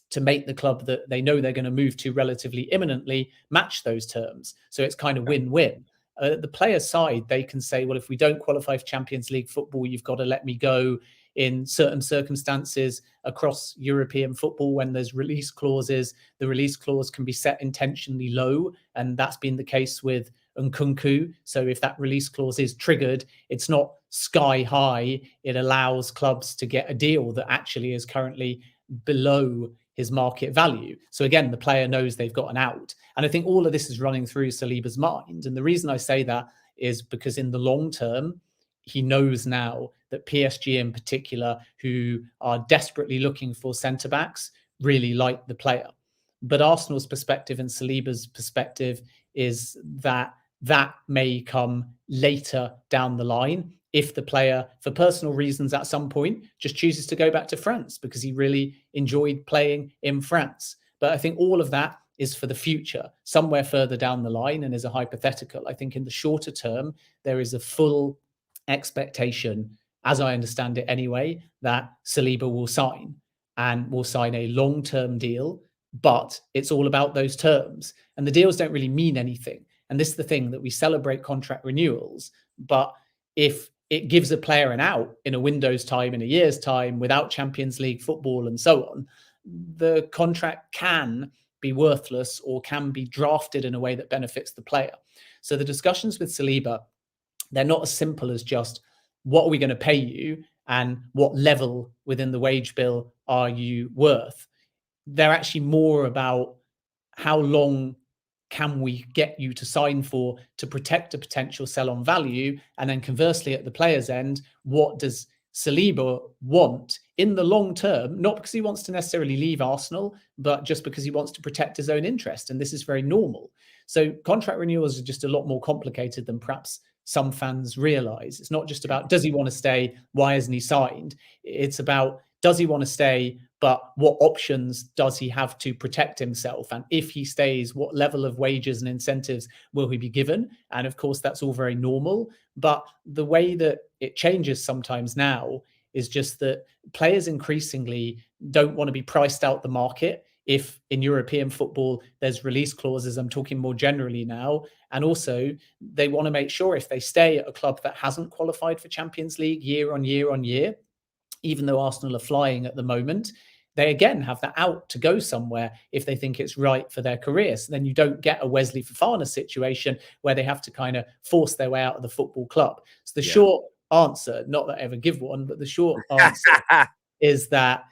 to make the club that they know they're going to move to relatively imminently match those terms. So it's kind of win-win. The player side, they can say, well, if we don't qualify for Champions League football, you've got to let me go in certain circumstances across European football. When there's release clauses, the release clause can be set intentionally low. And that's been the case with Nkunku. So if that release clause is triggered, it's not sky high. It allows clubs to get a deal that actually is currently below his market value. So again, the player knows they've got an out. And I think all of this is running through Saliba's mind. And the reason I say that is because in the long term, he knows now that PSG in particular, who are desperately looking for centre-backs, really like the player. But Arsenal's perspective and Saliba's perspective is that that may come later down the line if the player, for personal reasons at some point, just chooses to go back to France because he really enjoyed playing in France. But I think all of that is for the future, somewhere further down the line, and is a hypothetical. I think in the shorter term, there is a full expectation, as I understand it anyway, that Saliba will sign, and will sign a long-term deal, but it's all about those terms. And the deals don't really mean anything. And this is the thing, that we celebrate contract renewals, but if it gives a player an out in a window's time, in a year's time, without Champions League football and so on, the contract can be worthless or can be drafted in a way that benefits the player. So the discussions with Saliba, they're not as simple as just, what are we going to pay you and what level within the wage bill are you worth? They're actually more about how long can we get you to sign for to protect a potential sell-on value? And then conversely, at the player's end, what does Saliba want in the long term? Not because he wants to necessarily leave Arsenal, but just because he wants to protect his own interest. And this is very normal. So contract renewals are just a lot more complicated than perhaps some fans realize. It's not just about, does he want to stay? Why hasn't he signed? It's about, does he want to stay? But what options does he have to protect himself? And if he stays, what level of wages and incentives will he be given? And of course, that's all very normal. But the way that it changes sometimes now is just that players increasingly don't want to be priced out the market. If in European football, there's release clauses, I'm talking more generally now. And also, they want to make sure if they stay at a club that hasn't qualified for Champions League year on year on year, even though Arsenal are flying at the moment, they again have that out to go somewhere if they think it's right for their career. So then you don't get a Wesley Fofana situation where they have to kind of force their way out of the football club. So the short answer, not that I ever give one, but the short answer is that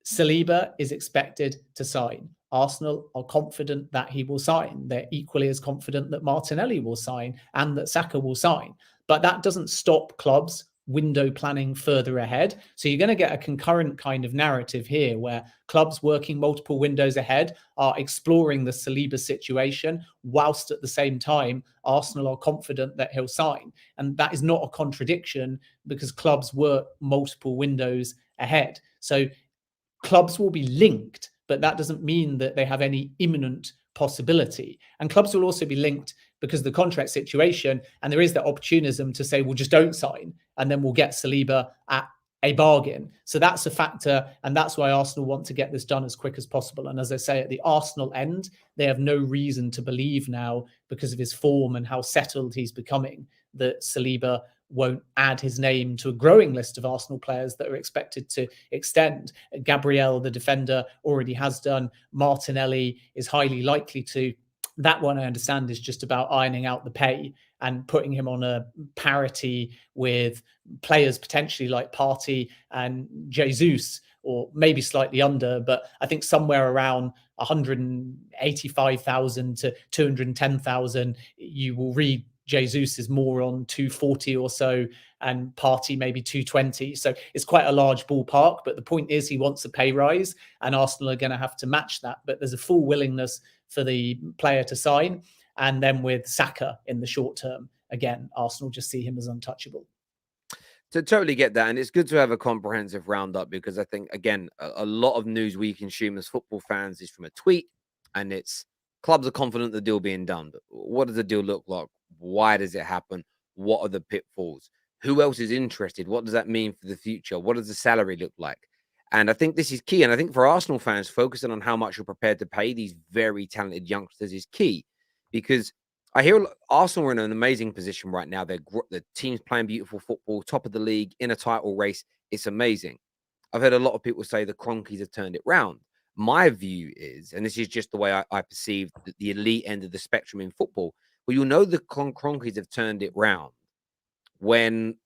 Saliba is expected to sign. Arsenal are confident that he will sign. They're equally as confident that Martinelli will sign and that Saka will sign. But that doesn't stop clubs window planning further ahead. So you're going to get a concurrent kind of narrative here where clubs working multiple windows ahead are exploring the Saliba situation, whilst at the same time, Arsenal are confident that he'll sign. And that is not a contradiction because clubs work multiple windows ahead. So clubs will be linked, but that doesn't mean that they have any imminent possibility. And clubs will also be linked because of the contract situation. And there is that opportunism to say, well, just don't sign, and then we'll get Saliba at a bargain. So that's a factor, and that's why Arsenal want to get this done as quick as possible. And as I say, at the Arsenal end, they have no reason to believe now, because of his form and how settled he's becoming, that Saliba won't add his name to a growing list of Arsenal players that are expected to extend. Gabriel, the defender, already has done. Martinelli is highly likely to. That one, I understand, is just about ironing out the pay and putting him on a parity with players potentially like Partey and Jesus, or maybe slightly under, but I think somewhere around 185,000 to 210,000, you will read Jesus is more on 240 or so, and Partey maybe 220. So it's quite a large ballpark, but the point is he wants a pay rise, and Arsenal are going to have to match that. But there's a full willingness for the player to sign. And then with Saka in the short term, again, Arsenal just see him as untouchable.
So totally get that. And it's good to have a comprehensive roundup, because I think, again, a lot of news we consume as football fans is from a tweet, and it's clubs are confident the deal being done. But what does the deal look like? Why does it happen? What are the pitfalls? Who else is interested? What does that mean for the future? What does the salary look like? And I think this is key. And I think for Arsenal fans, focusing on how much you're prepared to pay these very talented youngsters is key, because I hear Arsenal are in an amazing position right now. The team's playing beautiful football, top of the league, in a title race. It's amazing. I've heard a lot of people say the Cronkies have turned it round. My view is, and this is just the way I perceive the elite end of the spectrum in football, well, you'll know the Cronkies have turned it round when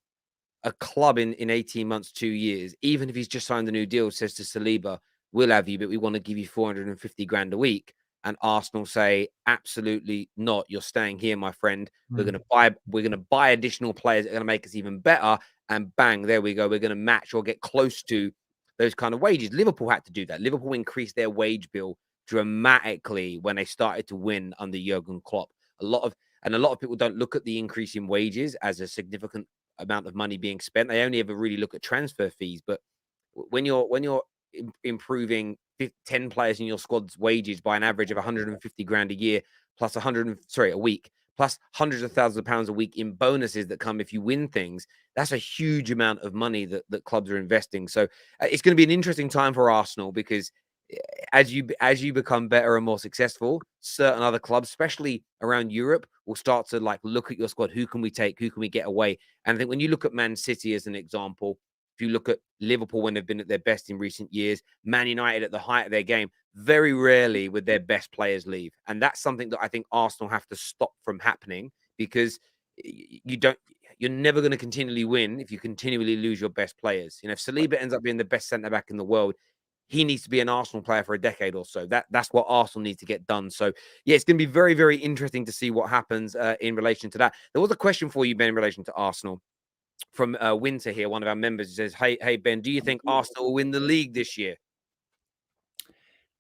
a club in 18 months, 2 years, even if he's just signed a new deal, says to Saliba, we'll have you, but we want to give you 450 grand a week. And Arsenal say, absolutely not. You're staying here, my friend. We're going to buy additional players that are going to make us even better. And bang, there we go. We're going to match or get close to those kind of wages. Liverpool had to do that. Liverpool increased their wage bill dramatically when they started to win under Jurgen Klopp. A lot of people don't look at the increase in wages as a significant amount of money being spent. They only ever really look at transfer fees. But when you're improving 10 players in your squad's wages by an average of 150 grand a year, plus a week, plus hundreds of thousands of pounds a week in bonuses that come if you win things, that's a huge amount of money that clubs are investing. So it's going to be an interesting time for Arsenal, because as you become better and more successful, certain other clubs, especially around Europe, will start to look at your squad. Who can we take? Who can we get away? And I think when you look at Man City as an example, if you look at Liverpool when they've been at their best in recent years, Man United at the height of their game, very rarely would their best players leave. And that's something that I think Arsenal have to stop from happening, because you're never going to continually win if you continually lose your best players. If Saliba ends up being the best centre-back in the world, he needs to be an Arsenal player for a decade or so. That's what Arsenal needs to get done. So, yeah, it's going to be very, very interesting to see what happens in relation to that. There was a question for you, Ben, in relation to Arsenal from Winter here, one of our members. He says, hey, Ben, do you think Arsenal will win the league this year?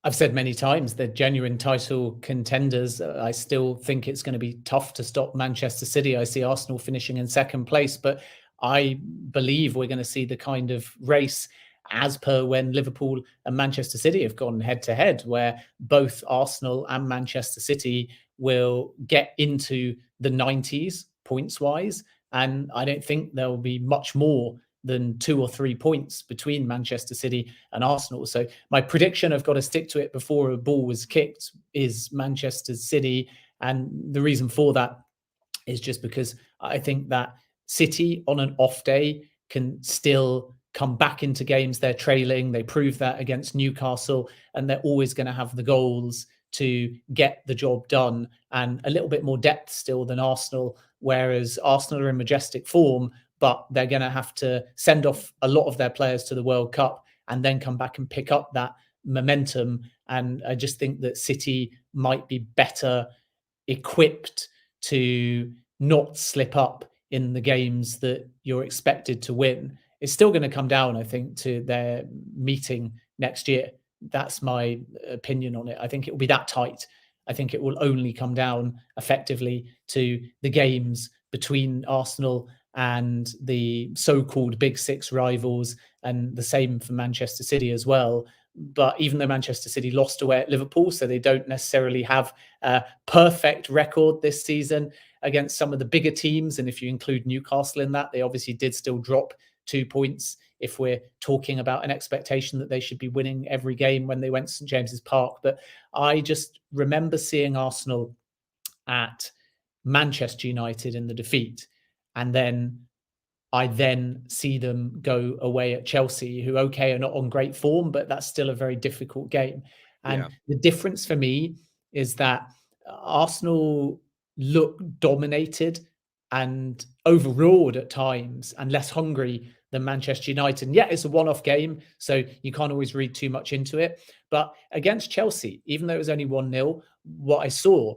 I've said many times they're genuine title contenders. I still think it's going to be tough to stop Manchester City. I see Arsenal finishing in second place, but I believe we're going to see the kind of race as per when Liverpool and Manchester City have gone head to head, where both Arsenal and Manchester City will get into the 90s points wise. And I don't think there will be much more than 2 or 3 points between Manchester City and Arsenal. So my prediction, I've got to stick to it before a ball was kicked, is Manchester City. And the reason for that is just because I think that City on an off day can still come back into games they're trailing. They proved that against Newcastle, and they're always going to have the goals to get the job done, and a little bit more depth still than Arsenal, whereas Arsenal are in majestic form, but they're going to have to send off a lot of their players to the World Cup and then come back and pick up that momentum. And I just think that City might be better equipped to not slip up in the games that you're expected to win. It's still going to come down, I think, to their meeting next year. That's my opinion on it. I think it will be that tight. I think it will only come down effectively to the games between Arsenal and the so-called Big Six rivals, and the same for Manchester City as well. But even though Manchester City lost away at Liverpool, so they don't necessarily have a perfect record this season against some of the bigger teams, and if you include Newcastle in that, they obviously did still drop 2 points if we're talking about an expectation that they should be winning every game when they went to St James's Park. But I just remember seeing Arsenal at Manchester United in the defeat, and then I then see them go away at Chelsea, who, okay, are not on great form, but that's still a very difficult game. And the difference for me is that Arsenal look dominated and overawed at times and less hungry than Manchester United. And yeah, it's a one-off game, so you can't always read too much into it. But against Chelsea, even though it was only 1-0, what I saw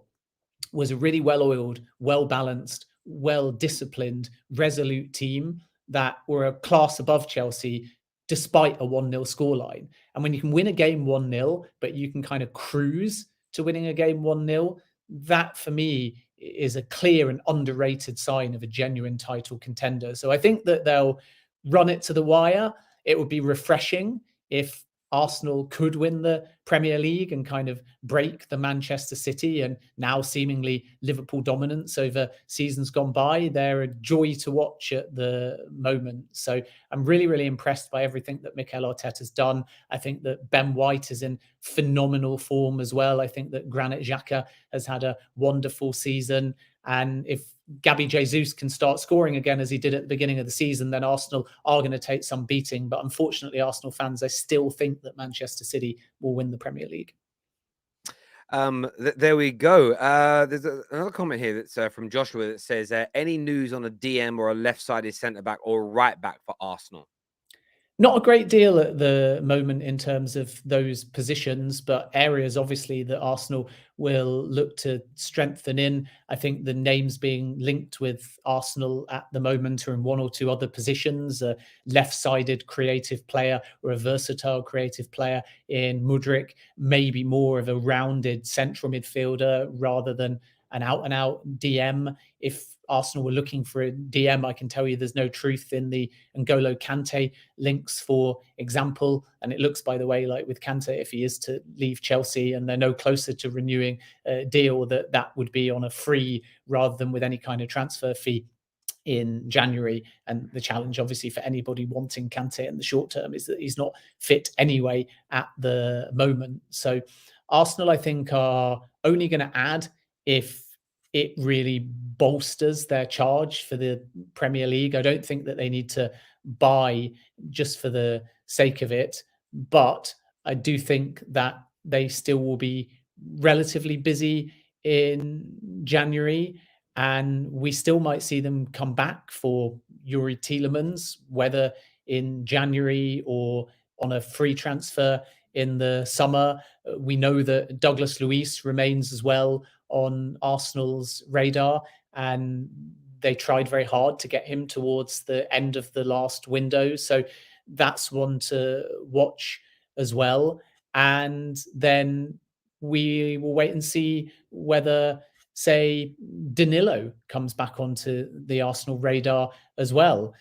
was a really well-oiled, well-balanced, well-disciplined, resolute team that were a class above Chelsea despite a 1-0 scoreline. And when you can win a game 1-0, but you can kind of cruise to winning a game 1-0, that for me is a clear and underrated sign of a genuine title contender. So I think that they'll run it to the wire. It would be refreshing if Arsenal could win the Premier League and kind of break the Manchester City and now seemingly Liverpool dominance over seasons gone by. They're a joy to watch at the moment. So I'm really, really impressed by everything that Mikel Arteta's done. I think that Ben White is in phenomenal form as well. I think that Granit Xhaka has had a wonderful season. And if Gabby Jesus can start scoring again as he did at the beginning of the season, then Arsenal are going to take some beating. But unfortunately, Arsenal fans, I still think that Manchester City will win the Premier League.
There we go. There's another comment here that's from Joshua that says, any news on a DM or a left-sided centre-back or right-back for Arsenal?
Not a great deal at the moment in terms of those positions, but areas obviously that Arsenal will look to strengthen in. I think the names being linked with Arsenal at the moment are in one or two other positions, a left-sided creative player or a versatile creative player in Mudryk, maybe more of a rounded central midfielder rather than an out-and-out DM. If Arsenal were looking for a DM, I can tell you there's no truth in the N'Golo Kante links, for example. And it looks, by the way, like with Kante, if he is to leave Chelsea and they're no closer to renewing a deal, that would be on a free rather than with any kind of transfer fee in January. And the challenge, obviously, for anybody wanting Kante in the short term is that he's not fit anyway at the moment. So Arsenal, I think, are only going to add if it really bolsters their charge for the Premier League. I don't think that they need to buy just for the sake of it, but I do think that they still will be relatively busy in January, and we still might see them come back for Yuri Tielemans, whether in January or on a free transfer in the summer. We know that Douglas Luiz remains as well on Arsenal's radar, and they tried very hard to get him towards the end of the last window. So that's one to watch as well. And then we will wait and see whether, say, Danilo comes back onto the Arsenal radar as well,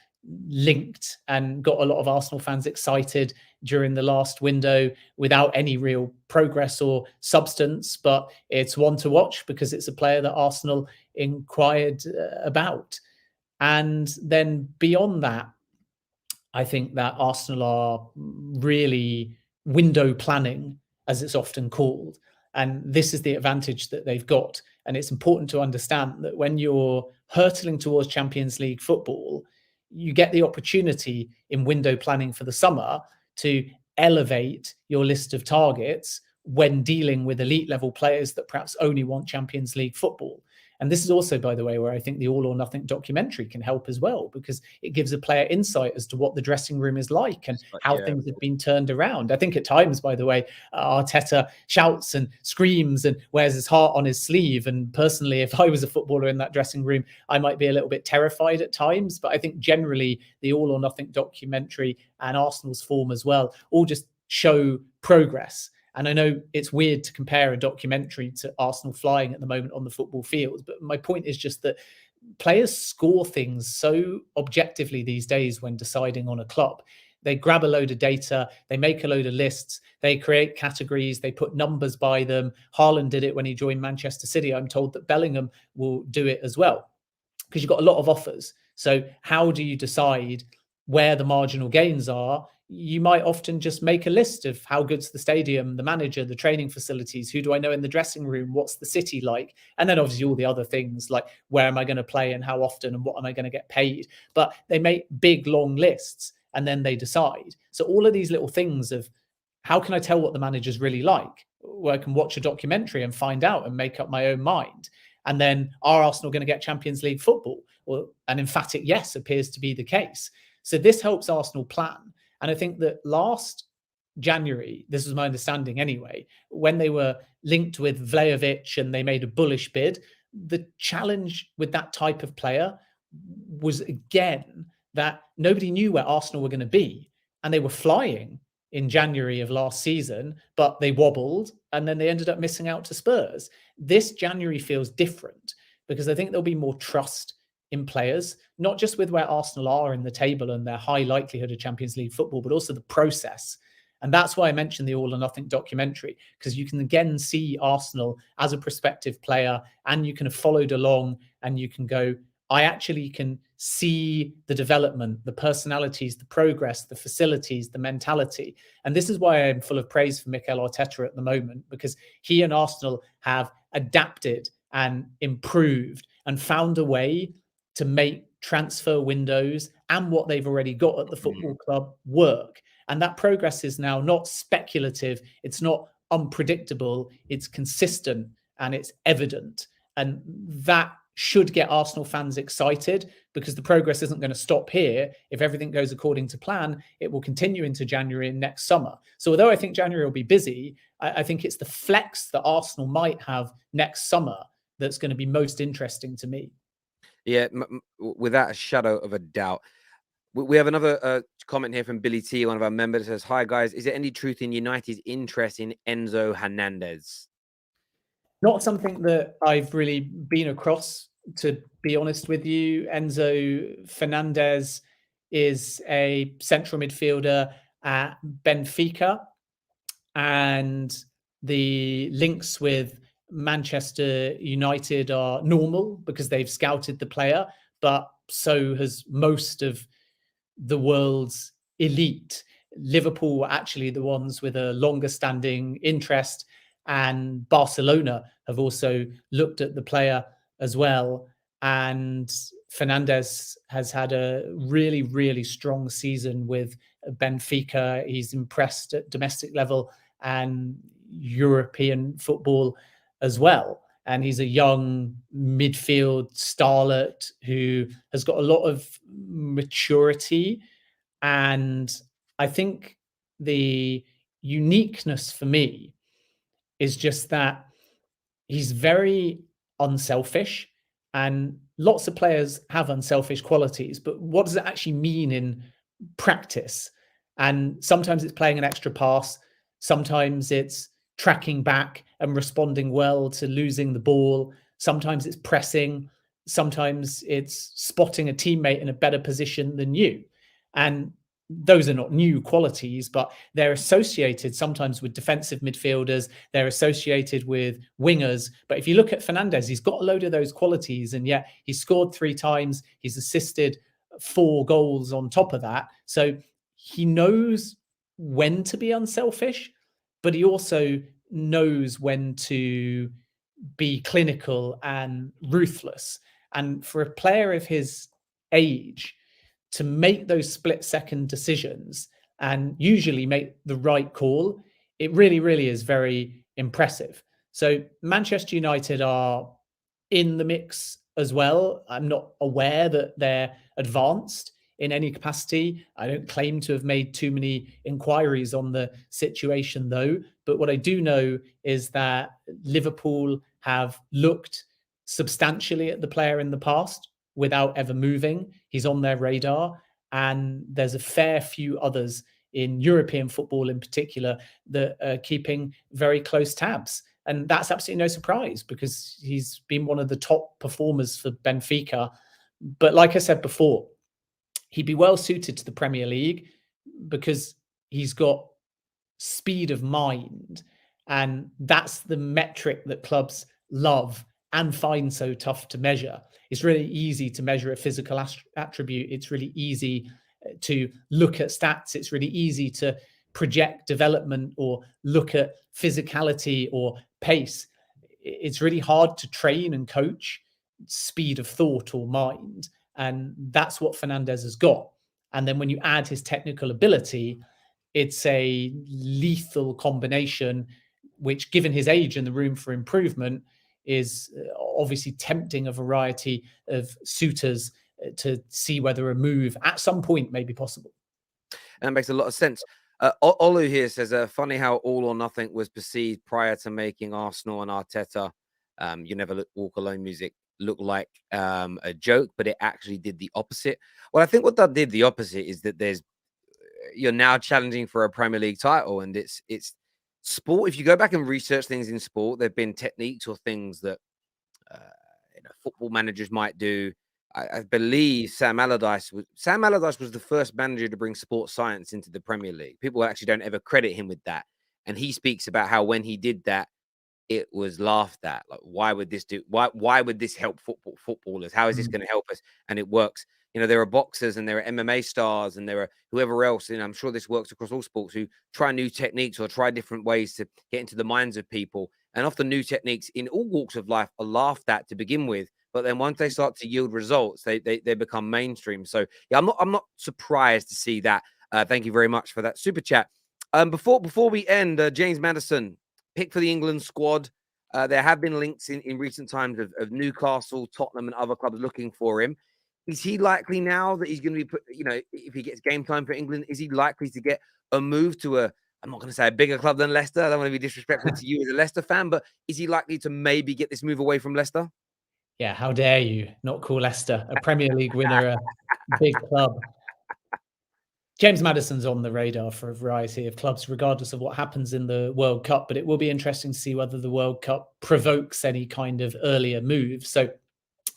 linked and got a lot of Arsenal fans excited during the last window without any real progress or substance. But it's one to watch because it's a player that Arsenal inquired about. And then beyond that, I think that Arsenal are really window planning, as it's often called. And this is the advantage that they've got. And it's important to understand that when you're hurtling towards Champions League football, you get the opportunity in window planning for the summer to elevate your list of targets when dealing with elite level players that perhaps only want Champions League football. And this is also, by the way, where I think the All or Nothing documentary can help as well, because it gives a player insight as to what the dressing room is like and how things have been turned around. I think at times, by the way, Arteta shouts and screams and wears his heart on his sleeve. And personally, if I was a footballer in that dressing room, I might be a little bit terrified at times. But I think generally the All or Nothing documentary and Arsenal's form as well all just show progress. And I know it's weird to compare a documentary to Arsenal flying at the moment on the football field, but my point is just that players score things so objectively these days when deciding on a club. They grab a load of data, they make a load of lists, they create categories, they put numbers by them. Haaland did it when he joined Manchester City. I'm told that Bellingham will do it as well, because you've got a lot of offers. So how do you decide where the marginal gains are? You might often just make a list of how good's the stadium, the manager, the training facilities, who do I know in the dressing room, what's the city like? And then obviously all the other things like where am I going to play and how often and what am I going to get paid? But they make big, long lists and then they decide. So all of these little things of how can I tell what the manager's really like? Well, I can watch a documentary and find out and make up my own mind. And then are Arsenal going to get Champions League football? Well, an emphatic yes appears to be the case. So this helps Arsenal plan. And I think that last January, this was my understanding anyway, when they were linked with Vlahovic and they made a bullish bid, the challenge with that type of player was, again, that nobody knew where Arsenal were going to be. And they were flying in January of last season, but they wobbled and then they ended up missing out to Spurs. This January feels different because I think there'll be more trust in players, not just with where Arsenal are in the table and their high likelihood of Champions League football, but also the process. And that's why I mentioned the All or Nothing documentary, because you can again see Arsenal as a prospective player and you can have followed along and you can go, I actually can see the development, the personalities, the progress, the facilities, the mentality. And this is why I'm full of praise for Mikel Arteta at the moment, because he and Arsenal have adapted and improved and found a way to make transfer windows and what they've already got at the football club work. And that progress is now not speculative. It's not unpredictable. It's consistent and it's evident. And that should get Arsenal fans excited, because the progress isn't going to stop here. If everything goes according to plan, it will continue into January and next summer. So although I think January will be busy, I think it's the flex that Arsenal might have next summer that's going to be most interesting to me.
Yeah, without a shadow of a doubt. We have another comment here from Billy T, one of our members, says, hi guys, is there any truth in United's interest in Enzon Fernandez?
Not something that I've really been across, to be honest with you. Enzon Fernandez is a central midfielder at Benfica, and the links with Manchester United are normal because they've scouted the player, but so has most of the world's elite. Liverpool were actually the ones with a longer standing interest, and Barcelona have also looked at the player as well. And Fernandez has had a really, really strong season with Benfica. He's impressed at domestic level and European football as well. And he's a young midfield starlet who has got a lot of maturity. And I think the uniqueness for me is just that he's very unselfish, and lots of players have unselfish qualities, but what does it actually mean in practice? And sometimes it's playing an extra pass. Sometimes it's tracking back and responding well to losing the ball. Sometimes it's pressing. Sometimes it's spotting a teammate in a better position than you. And those are not new qualities, but they're associated sometimes with defensive midfielders. They're associated with wingers. But if you look at Fernandez, he's got a load of those qualities, and yet he's scored 3 times. He's assisted 4 goals on top of that. So he knows when to be unselfish, but he also knows when to be clinical and ruthless. And for a player of his age, to make those split-second decisions and usually make the right call, it really, really is very impressive. So Manchester United are in the mix as well. I'm not aware that they're advanced in any capacity. I don't claim to have made too many inquiries on the situation, though. But what I do know is that Liverpool have looked substantially at the player in the past without ever moving. He's on their radar. And there's a fair few others in European football in particular that are keeping very close tabs. And that's absolutely no surprise, because he's been one of the top performers for Benfica. But like I said before, he'd be well suited to the Premier League because he's got speed of mind, and that's the metric that clubs love and find so tough to measure. It's really easy to measure a physical attribute. It's really easy to look at stats. It's really easy to project development or look at physicality or pace. It's really hard to train and coach speed of thought or mind, and that's what Fernandez has got. And then when you add his technical ability, it's a lethal combination, which, given his age and the room for improvement, is obviously tempting a variety of suitors to see whether a move at some point may be possible.
And that makes a lot of sense. Olu here says, funny how all or nothing was perceived prior to making Arsenal and Arteta, You Never Walk Alone music look like a joke, but it actually did the opposite. Well, I think what that did the opposite is that you're now challenging for a Premier League title, and it's sport. If you go back and research things in sport, there've been techniques or things that football managers might do. I believe Sam Allardyce was the first manager to bring sports science into the Premier League. People actually don't ever credit him with that, and he speaks about how when he did that, it was laughed at. Like, why would this help footballers? How is this going to help us? And it works. There are boxers and there are MMA stars and there are whoever else, and I'm sure this works across all sports, who try new techniques or try different ways to get into the minds of people. And often new techniques in all walks of life are laughed at to begin with, but then once they start to yield results, they become mainstream. So yeah, I'm not surprised to see that. Thank you very much for that super chat. Before we end, James Maddison, pick for the England squad. There have been links in recent times of Newcastle, Tottenham, and other clubs looking for him. Is he likely now that he's going to be put, if he gets game time for England, is he likely to get a move to I'm not going to say a bigger club than Leicester. I don't want to be disrespectful to you as a Leicester fan, but is he likely to maybe get this move away from Leicester?
Yeah, how dare you not call Leicester a Premier League winner a big club? James Maddison's on the radar for a variety of clubs, regardless of what happens in the World Cup, but it will be interesting to see whether the World Cup provokes any kind of earlier move. So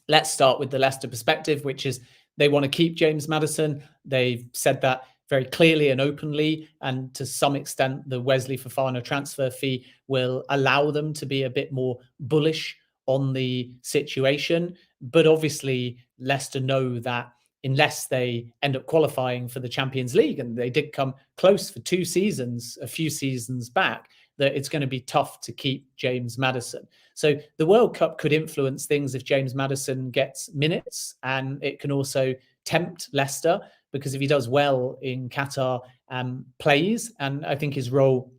let's start with the Leicester perspective, which is they want to keep James Maddison. They've said that very clearly and openly, and to some extent, the Wesley Fofana transfer fee will allow them to be a bit more bullish on the situation. But obviously, Leicester know that unless they end up qualifying for the Champions League, and they did come close for 2 seasons, a few seasons back, that it's going to be tough to keep James Maddison. So the World Cup could influence things if James Maddison gets minutes, and it can also tempt Leicester, because if he does well in Qatar, plays, and I think his role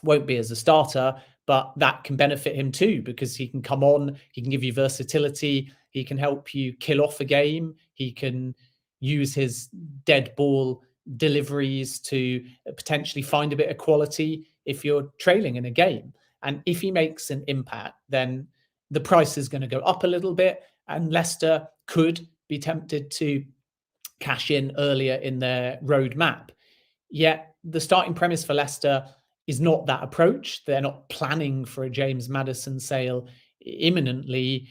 won't be as a starter, but that can benefit him too, because he can come on, he can give you versatility, he can help you kill off a game, he can use his dead ball deliveries to potentially find a bit of quality if you're trailing in a game. And if he makes an impact, then the price is going to go up a little bit, and Leicester could be tempted to cash in earlier in their roadmap. Yet the starting premise for Leicester is not that approach. They're not planning for a James Maddison sale imminently.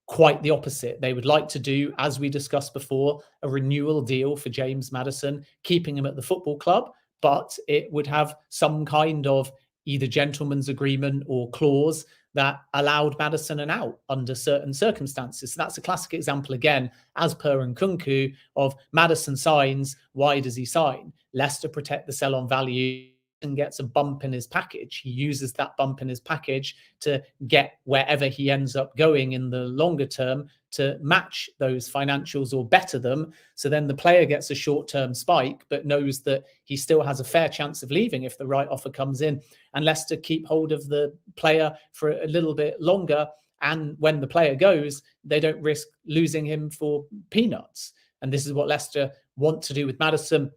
Quite the opposite. They would like to do, as we discussed before, a renewal deal for James Maddison, keeping him at the football club, but it would have some kind of either gentleman's agreement or clause that allowed Maddison an out under certain circumstances. So that's a classic example, again, as per Nkunku, of Maddison signs. Why does he sign? Leicester protect the sell on value and gets a bump in his package. He uses that bump in his package to get wherever he ends up going in the longer term to match those financials or better them. So then the player gets a short-term spike, but knows that he still has a fair chance of leaving if the right offer comes in. And Leicester keep hold of the player for a little bit longer. And when the player goes, they don't risk losing him for peanuts. And this is what Leicester want to do with Maddison.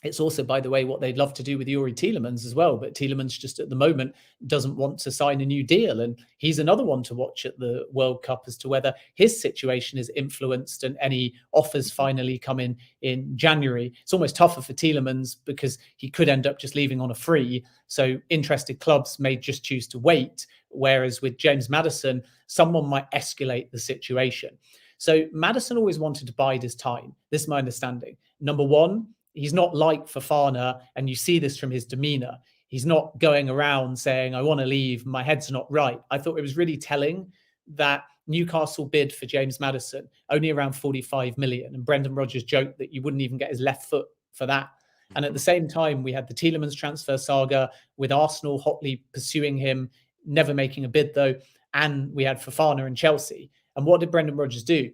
It's also, by the way, what they'd love to do with Youri Tielemans as well. But Tielemans just at the moment doesn't want to sign a new deal. And he's another one to watch at the World Cup as to whether his situation is influenced and any offers finally come in January. It's almost tougher for Tielemans because he could end up just leaving on a free. So interested clubs may just choose to wait. Whereas with James Maddison, someone might escalate the situation. So Maddison always wanted to bide his time. This is my understanding. Number one, he's not like Fofana, and you see this from his demeanor. He's not going around saying, I want to leave, my head's not right. I thought it was really telling that Newcastle bid for James Maddison only around 45 million. And Brendan Rodgers joked that you wouldn't even get his left foot for that. And at the same time, we had the Tielemans transfer saga with Arsenal hotly pursuing him, never making a bid though. And we had Fofana and Chelsea. And what did Brendan Rodgers do?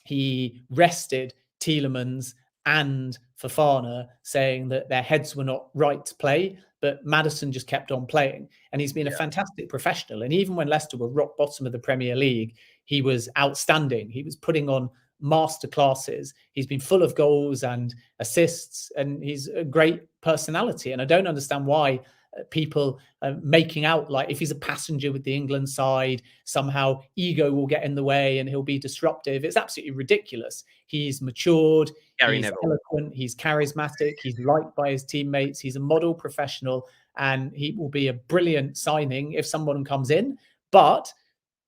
He rested Tielemans and Fofana, saying that their heads were not right to play, but Maddison just kept on playing. And he's been a fantastic professional. And even when Leicester were rock bottom of the Premier League, he was outstanding. He was putting on master classes. He's been full of goals and assists, and he's a great personality. And I don't understand why people making out like if he's a passenger with the England side, somehow ego will get in the way and he'll be disruptive. It's absolutely ridiculous. He's matured, he's eloquent, he's charismatic, he's liked by his teammates, he's a model professional, and he will be a brilliant signing if someone comes in. But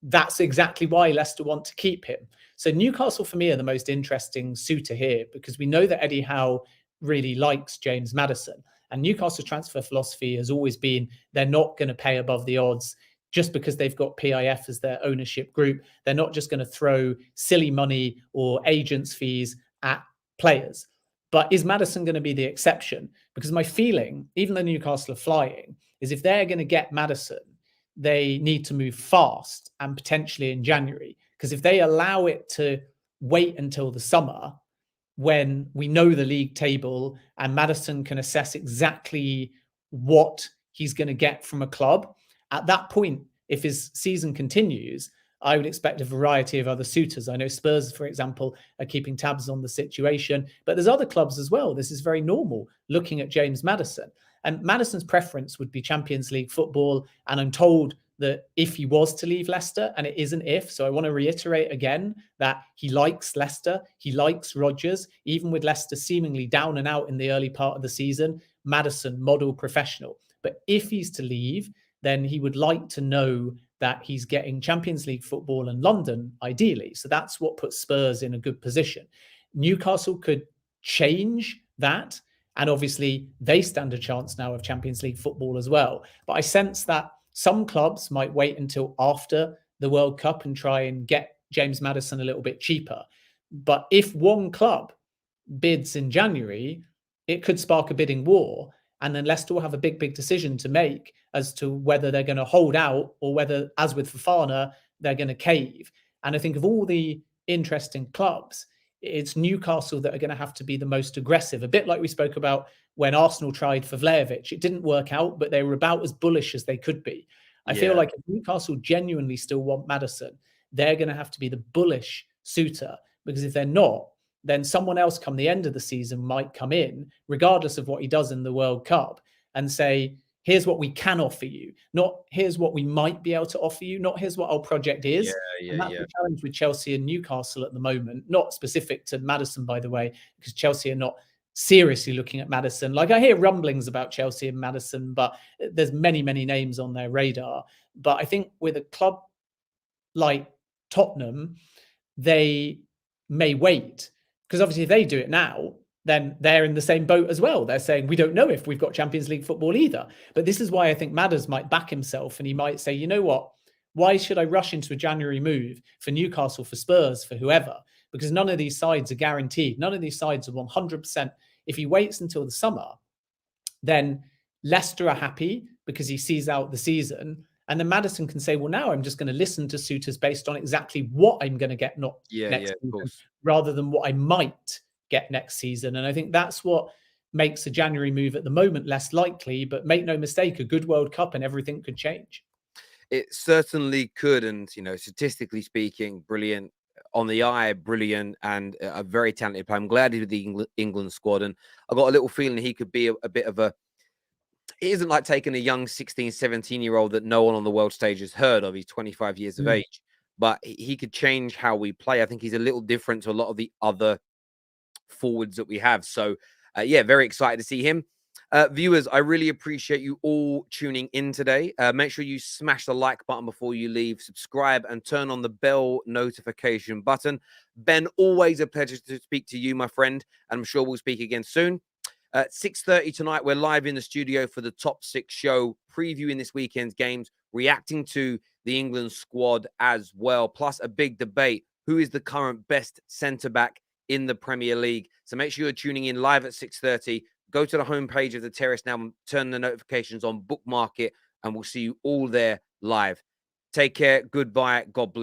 that's exactly why Leicester want to keep him. So Newcastle, for me, are the most interesting suitor here, because we know that Eddie Howe really likes James Maddison. And Newcastle's transfer philosophy has always been they're not going to pay above the odds just because they've got PIF as their ownership group. They're not just going to throw silly money or agents' fees at players. But is Maddison going to be the exception? Because my feeling, even though Newcastle are flying, is if they're going to get Maddison, they need to move fast and potentially in January. Because if they allow it to wait until the summer, when we know the league table and Maddison can assess exactly what he's going to get from a club, at that point, if his season continues, I would expect a variety of other suitors. I know Spurs, for example, are keeping tabs on the situation, but there's other clubs as well. This is very normal looking at James Maddison. And Maddison's preference would be Champions League football. And I'm told that if he was to leave Leicester, and it is an if, so I want to reiterate again that he likes Leicester, he likes Rodgers, even with Leicester seemingly down and out in the early part of the season, Maddison, model professional. But if he's to leave, then he would like to know that he's getting Champions League football in London, ideally. So that's what puts Spurs in a good position. Newcastle could change that. And obviously, they stand a chance now of Champions League football as well. But I sense that some clubs might wait until after the World Cup and try and get James Maddison a little bit cheaper. But if one club bids in January, it could spark a bidding war. And then Leicester will have a big, big decision to make as to whether they're going to hold out or whether, as with Fofana, they're going to cave. And I think of all the interesting clubs, it's Newcastle that are going to have to be the most aggressive, a bit like we spoke about when Arsenal tried for Vlahovic. It didn't work out, but they were about as bullish as they could be. I feel like if Newcastle genuinely still want Maddison, they're going to have to be the bullish suitor, because if they're not, then someone else come the end of the season might come in, regardless of what he does in the World Cup, and say, here's what we can offer you, not here's what we might be able to offer you, not here's what our project is. And that's the challenge with Chelsea and Newcastle at the moment, not specific to Maddison, by the way, because Chelsea are not seriously looking at Maddison. Like, I hear rumblings about Chelsea and Maddison, but there's many, many names on their radar. But I think with a club like Tottenham, they may wait, because obviously if they do it now, then they're in the same boat as well. They're saying, we don't know if we've got Champions League football either. But this is why I think Madders might back himself, and he might say, you know what? Why should I rush into a January move for Newcastle, for Spurs, for whoever? Because none of these sides are guaranteed. None of these sides are 100%. If he waits until the summer, then Leicester are happy because he sees out the season. And then Maddison can say, well, now I'm just going to listen to suitors based on exactly what I'm going to get next season, rather than what I might get next season. And I think that's what makes a January move at the moment less likely. But make no mistake, a good World Cup and everything could change.
It certainly could. And, statistically speaking, brilliant. On the eye, brilliant, and a very talented player. I'm glad he's with the England squad. And I got a little feeling he could be a bit of a... It isn't like taking a young 16, 17-year-old that no one on the world stage has heard of. He's 25 years of age. But he could change how we play. I think he's a little different to a lot of the other forwards that we have. So, very excited to see him. Viewers, I really appreciate you all tuning in today. Make sure you smash the like button before you leave, subscribe, and turn on the bell notification button. Ben, always a pleasure to speak to you, my friend. And I'm sure we'll speak again soon. At 6:30 tonight, we're live in the studio for the Top 6 show, previewing this weekend's games, reacting to the England squad as well, plus a big debate. Who is the current best centre-back in the Premier League? So make sure you're tuning in live at 6:30. Go to the homepage of the Terrace now and turn the notifications on, bookmark it, and we'll see you all there live. Take care. Goodbye. God bless.